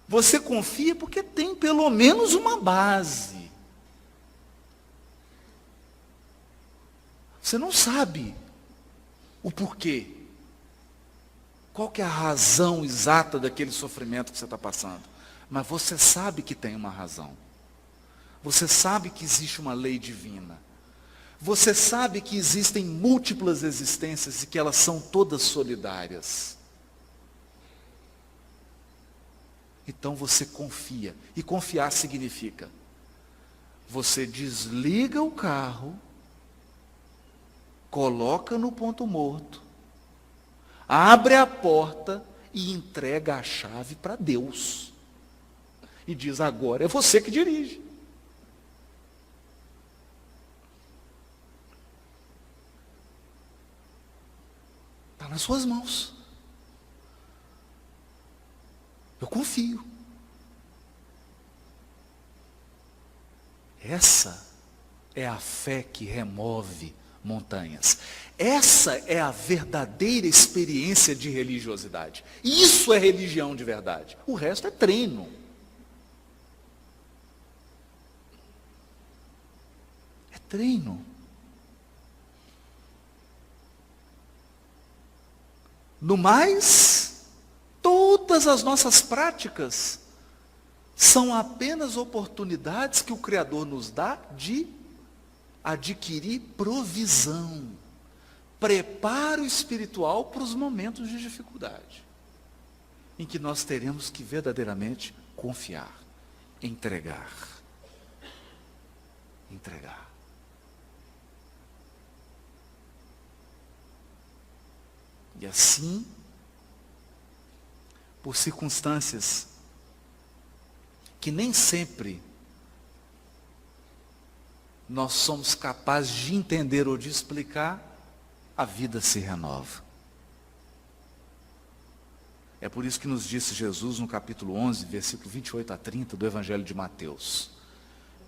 Você confia porque tem pelo menos uma base. Você não sabe o porquê. Qual que é a razão exata daquele sofrimento que você está passando? Mas você sabe que tem uma razão. Você sabe que existe uma lei divina. Você sabe que existem múltiplas existências e que elas são todas solidárias. Então você confia. E confiar significa, você desliga o carro, coloca no ponto morto, abre a porta e entrega a chave para Deus. E diz, agora é você que dirige. Está nas suas mãos. Eu confio. Essa é a fé que remove montanhas. Essa é a verdadeira experiência de religiosidade. Isso é religião de verdade. O resto é treino. É treino. No mais, todas as nossas práticas são apenas oportunidades que o Criador nos dá de adquirir provisão, preparo espiritual para os momentos de dificuldade, em que nós teremos que verdadeiramente confiar, entregar. Entregar. E assim, por circunstâncias que nem sempre nós somos capazes de entender ou de explicar, a vida se renova. É por isso que nos disse Jesus no capítulo 11, versículo 28 a 30 do Evangelho de Mateus: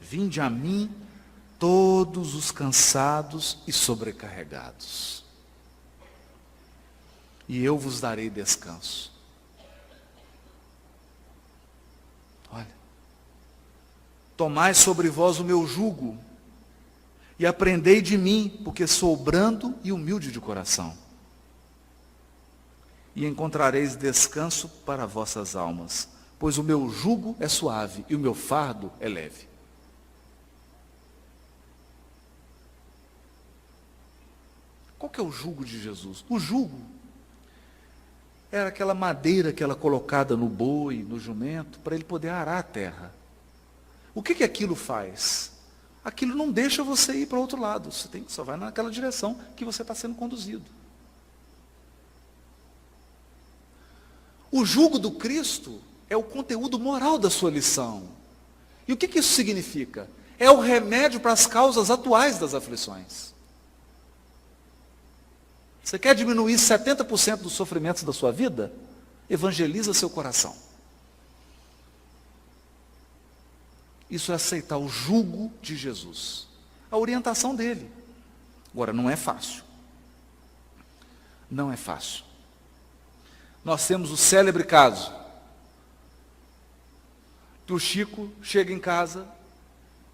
vinde a mim todos os cansados e sobrecarregados, e eu vos darei descanso. Olha, tomai sobre vós o meu jugo, e aprendei de mim, porque sou brando e humilde de coração. E encontrareis descanso para vossas almas, pois o meu jugo é suave e o meu fardo é leve. Qual que é o jugo de Jesus? O jugo era aquela madeira que era colocada no boi, no jumento, para ele poder arar a terra. O que aquilo faz? Aquilo não deixa você ir para o outro lado. Você só vai naquela direção que você está sendo conduzido. O jugo do Cristo é o conteúdo moral da sua lição. E o que isso significa? É o remédio para as causas atuais das aflições. Você quer diminuir 70% dos sofrimentos da sua vida? Evangeliza seu coração. Isso é aceitar o jugo de Jesus, a orientação dele. Agora, não é fácil. Não é fácil. Nós temos o célebre caso que o Chico chega em casa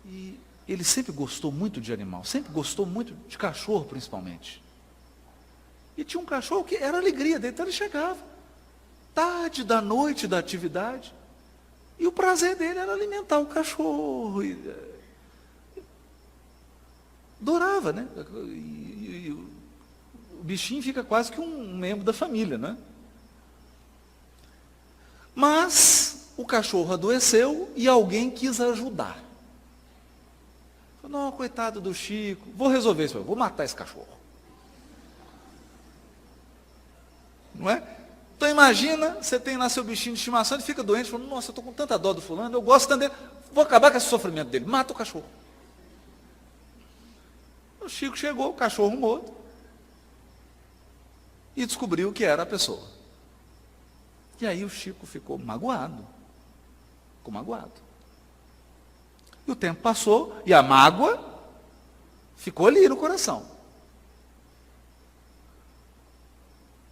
e ele sempre gostou muito de animal, sempre gostou muito de cachorro, principalmente. E tinha um cachorro que era a alegria dele, então ele chegava tarde da noite da atividade, e o prazer dele era alimentar o cachorro. Adorava, né? E o bichinho fica quase que um membro da família, né? Mas o cachorro adoeceu e alguém quis ajudar. Não, coitado do Chico, vou resolver isso, vou matar esse cachorro. Não é? Então imagina, você tem lá seu bichinho de estimação, ele fica doente, fala, nossa, eu estou com tanta dó do fulano, eu gosto tanto dele, vou acabar com esse sofrimento dele, mata o cachorro. O Chico chegou, o cachorro morto, e descobriu que era a pessoa. E aí o Chico ficou magoado. Ficou magoado. E o tempo passou, e a mágoa ficou ali no coração.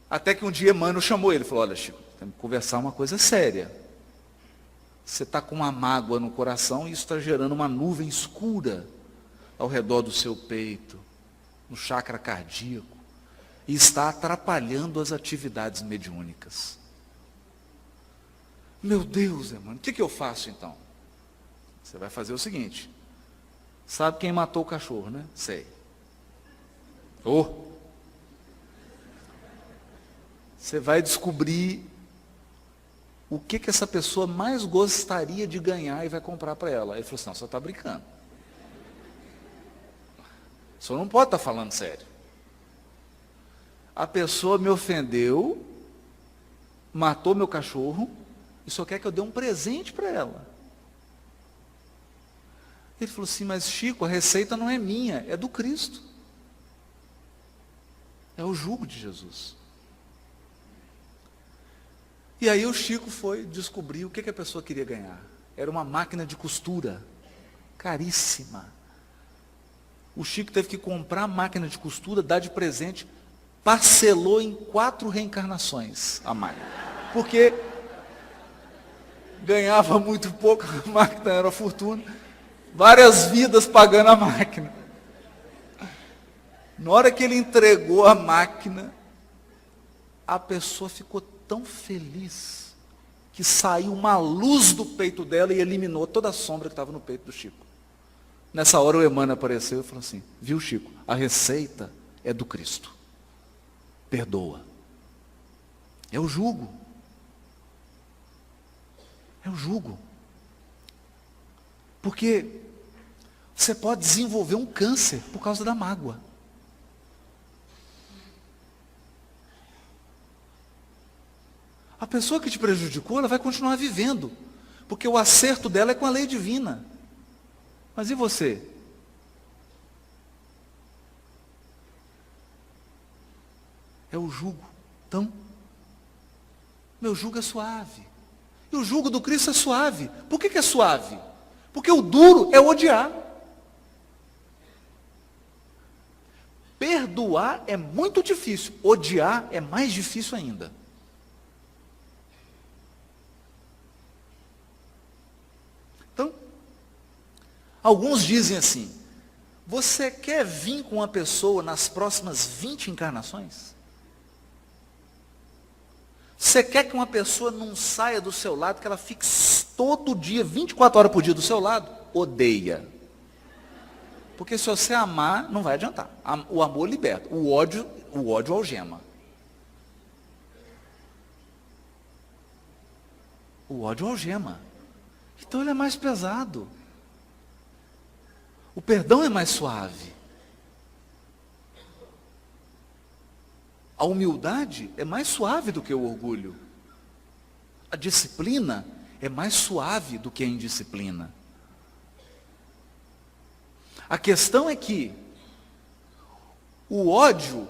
Até que um dia Emmanuel chamou ele, falou, olha Chico, temos que conversar uma coisa séria. Você está com uma mágoa no coração e isso está gerando uma nuvem escura ao redor do seu peito, no chakra cardíaco, e está atrapalhando as atividades mediúnicas. Meu Deus, Emmanuel, o que eu faço então? Você vai fazer o seguinte, sabe quem matou o cachorro, né? Sei. Você vai descobrir o que essa pessoa mais gostaria de ganhar e vai comprar para ela. Ele falou assim, não, você está brincando. O senhor não pode estar falando sério. A pessoa me ofendeu, matou meu cachorro, e só quer que eu dê um presente para ela. Ele falou assim, mas Chico, a receita não é minha, é do Cristo. É o jugo de Jesus. E aí o Chico foi descobrir o que a pessoa queria ganhar. Era uma máquina de costura, caríssima. O Chico teve que comprar a máquina de costura, dar de presente, parcelou em 4 reencarnações a máquina. Porque ganhava muito pouco, a máquina era fortuna, várias vidas pagando a máquina. Na hora que ele entregou a máquina, a pessoa ficou tão feliz que saiu uma luz do peito dela e eliminou toda a sombra que estava no peito do Chico. Nessa hora o Emmanuel apareceu e falou assim, viu Chico, a receita é do Cristo. Perdoa. É o jugo. É o jugo. Porque você pode desenvolver um câncer por causa da mágoa. A pessoa que te prejudicou, ela vai continuar vivendo, porque o acerto dela é com a lei divina. Mas e você? É o jugo. Então, meu jugo é suave. E o jugo do Cristo é suave. Por que é suave? Porque o duro é odiar. Perdoar é muito difícil, odiar é mais difícil ainda. Então, alguns dizem assim, você quer vir com uma pessoa nas próximas 20 encarnações? Você quer que uma pessoa não saia do seu lado, que ela fique todo dia, 24 horas por dia do seu lado? Odeia. Porque se você amar, não vai adiantar. O amor liberta, o ódio algema. O ódio algema. Então ele é mais pesado. O perdão é mais suave. A humildade é mais suave do que o orgulho. A disciplina é mais suave do que a indisciplina. A questão é que o ódio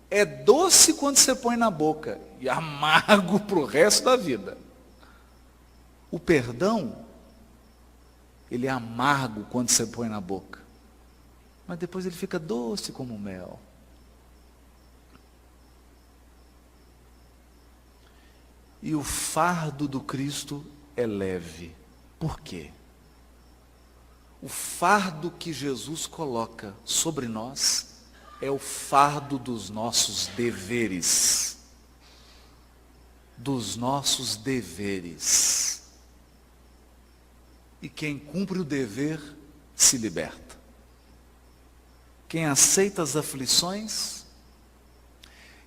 é doce quando você põe na boca e amargo para o resto da vida. O perdão, ele é amargo quando você põe na boca, mas depois ele fica doce como mel. E o fardo do Cristo é leve. Por quê? O fardo que Jesus coloca sobre nós é o fardo dos nossos deveres. Dos nossos deveres. E quem cumpre o dever se liberta. Quem aceita as aflições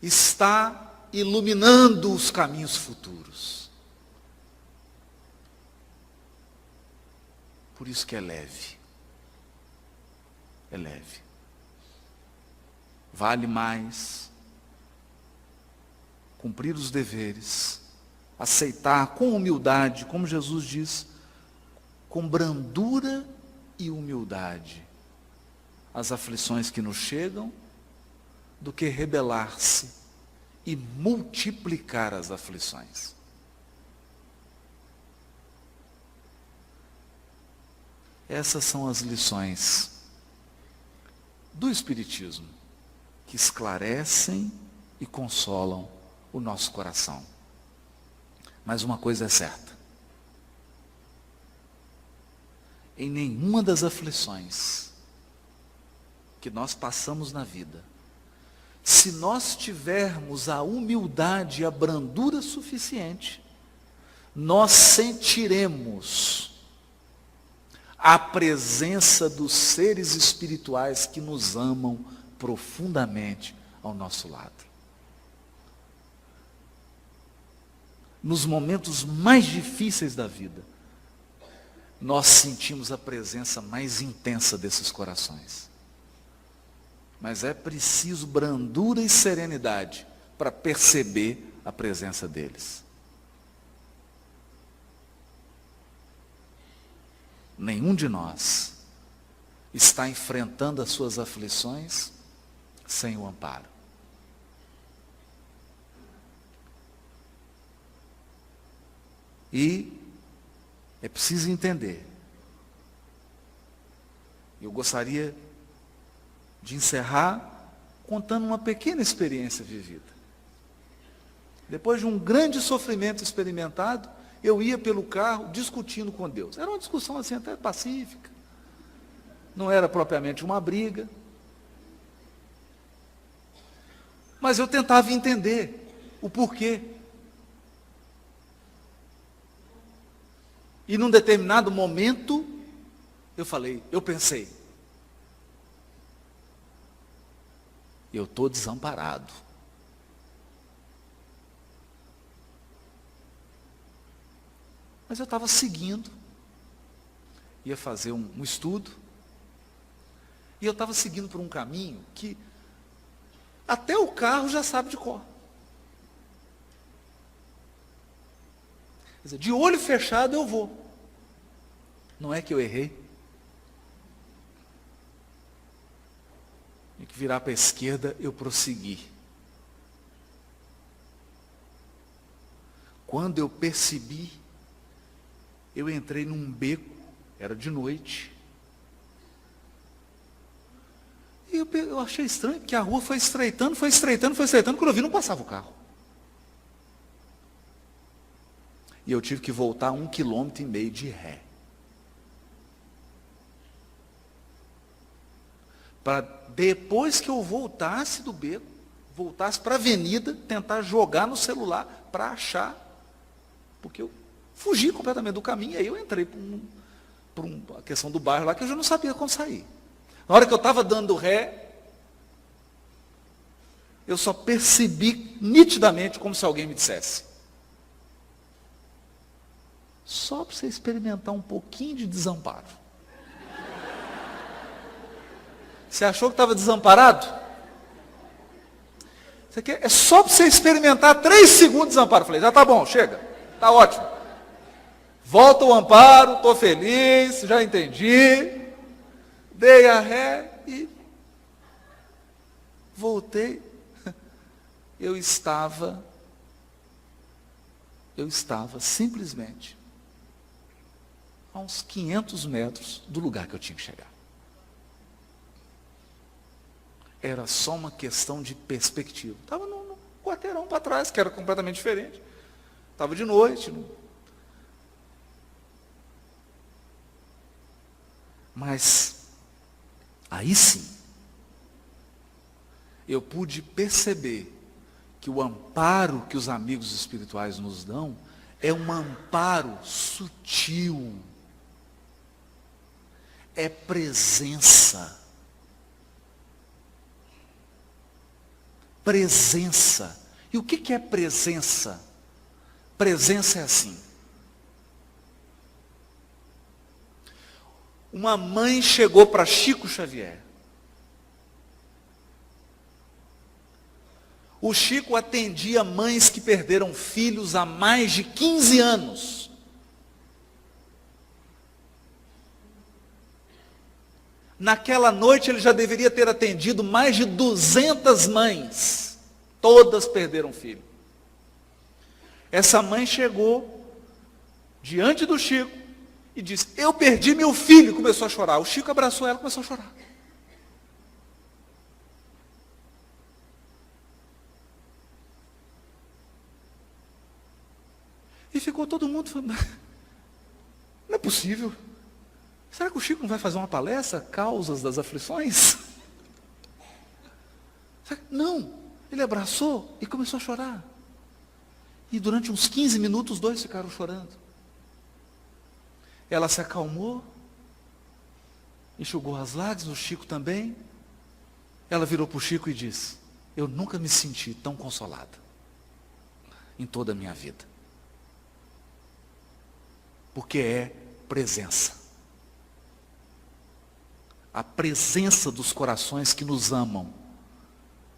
está iluminando os caminhos futuros. Por isso que é leve. é leve. Vale mais cumprir os deveres, aceitar com humildade, como Jesus diz, com brandura e humildade, as aflições que nos chegam, do que rebelar-se e multiplicar as aflições. Essas são as lições do Espiritismo, que esclarecem e consolam o nosso coração. Mas uma coisa é certa: em nenhuma das aflições que nós passamos na vida, se nós tivermos a humildade e a brandura suficiente, nós sentiremos a presença dos seres espirituais que nos amam profundamente ao nosso lado. Nos momentos mais difíceis da vida, nós sentimos a presença mais intensa desses corações. Mas é preciso brandura e serenidade para perceber a presença deles. Nenhum de nós está enfrentando as suas aflições sem o amparo. E é preciso entender. Eu gostaria de encerrar contando uma pequena experiência vivida. Depois de um grande sofrimento experimentado, eu ia pelo carro discutindo com Deus. Era uma discussão assim até pacífica. Não era propriamente uma briga. Mas eu tentava entender o porquê. E num determinado momento, eu pensei, eu estou desamparado. Mas eu estava seguindo, ia fazer um estudo, e eu estava seguindo por um caminho que até o carro já sabe de cor. Quer dizer, de olho fechado eu vou. Não é que eu errei. Tem que virar para a esquerda, eu prossegui. Quando eu percebi, eu entrei num beco, era de noite. E eu achei estranho, porque a rua foi estreitando, quando eu vi não passava o carro. E eu tive que voltar 1,5 km de ré. Para depois que eu voltasse do beco, voltasse para a avenida, tentar jogar no celular para achar, porque eu fugi completamente do caminho, aí eu entrei por uma questão do bairro lá, que eu já não sabia como sair. Na hora que eu estava dando ré, eu só percebi nitidamente como se alguém me dissesse: só para você experimentar um pouquinho de desamparo. Você achou que estava desamparado? Isso aqui é só para você experimentar 3 segundos de desamparo. Eu falei, já está bom, chega, está ótimo. Volta o amparo, estou feliz, já entendi. Dei a ré e voltei. Eu estava simplesmente a uns 500 metros do lugar que eu tinha que chegar. Era só uma questão de perspectiva. Estava no quarteirão para trás, que era completamente diferente. Estava de noite. Mas, aí sim, eu pude perceber que o amparo que os amigos espirituais nos dão é um amparo sutil. É presença. Presença. E o que é presença? Presença é assim. Uma mãe chegou para Chico Xavier O Chico atendia mães que perderam filhos há mais de 15 anos. Naquela noite ele já deveria ter atendido mais de 200 mães. Todas perderam filho. Essa mãe chegou diante do Chico e disse: eu perdi meu filho. E começou a chorar. O Chico abraçou ela e começou a chorar. E ficou todo mundo falando: não é possível. Será que o Chico não vai fazer uma palestra? Causas das aflições? Não. Ele abraçou e começou a chorar. E durante uns 15 minutos, os dois ficaram chorando. Ela se acalmou, enxugou as lágrimas, o Chico também. Ela virou para o Chico e disse: eu nunca me senti tão consolada em toda a minha vida. Porque é presença. A presença dos corações que nos amam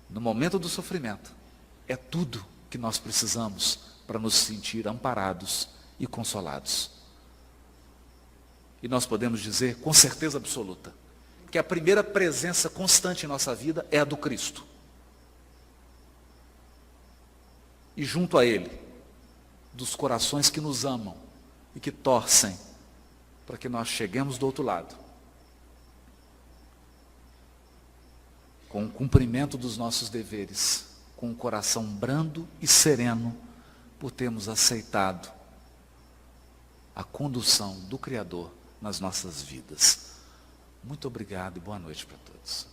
no momento do sofrimento é tudo que nós precisamos para nos sentir amparados e consolados. E nós podemos dizer com certeza absoluta que a primeira presença constante em nossa vida é a do Cristo. E junto a Ele, dos corações que nos amam e que torcem para que nós cheguemos do outro lado, com o cumprimento dos nossos deveres, com o coração brando e sereno, por termos aceitado a condução do Criador nas nossas vidas. Muito obrigado e boa noite para todos.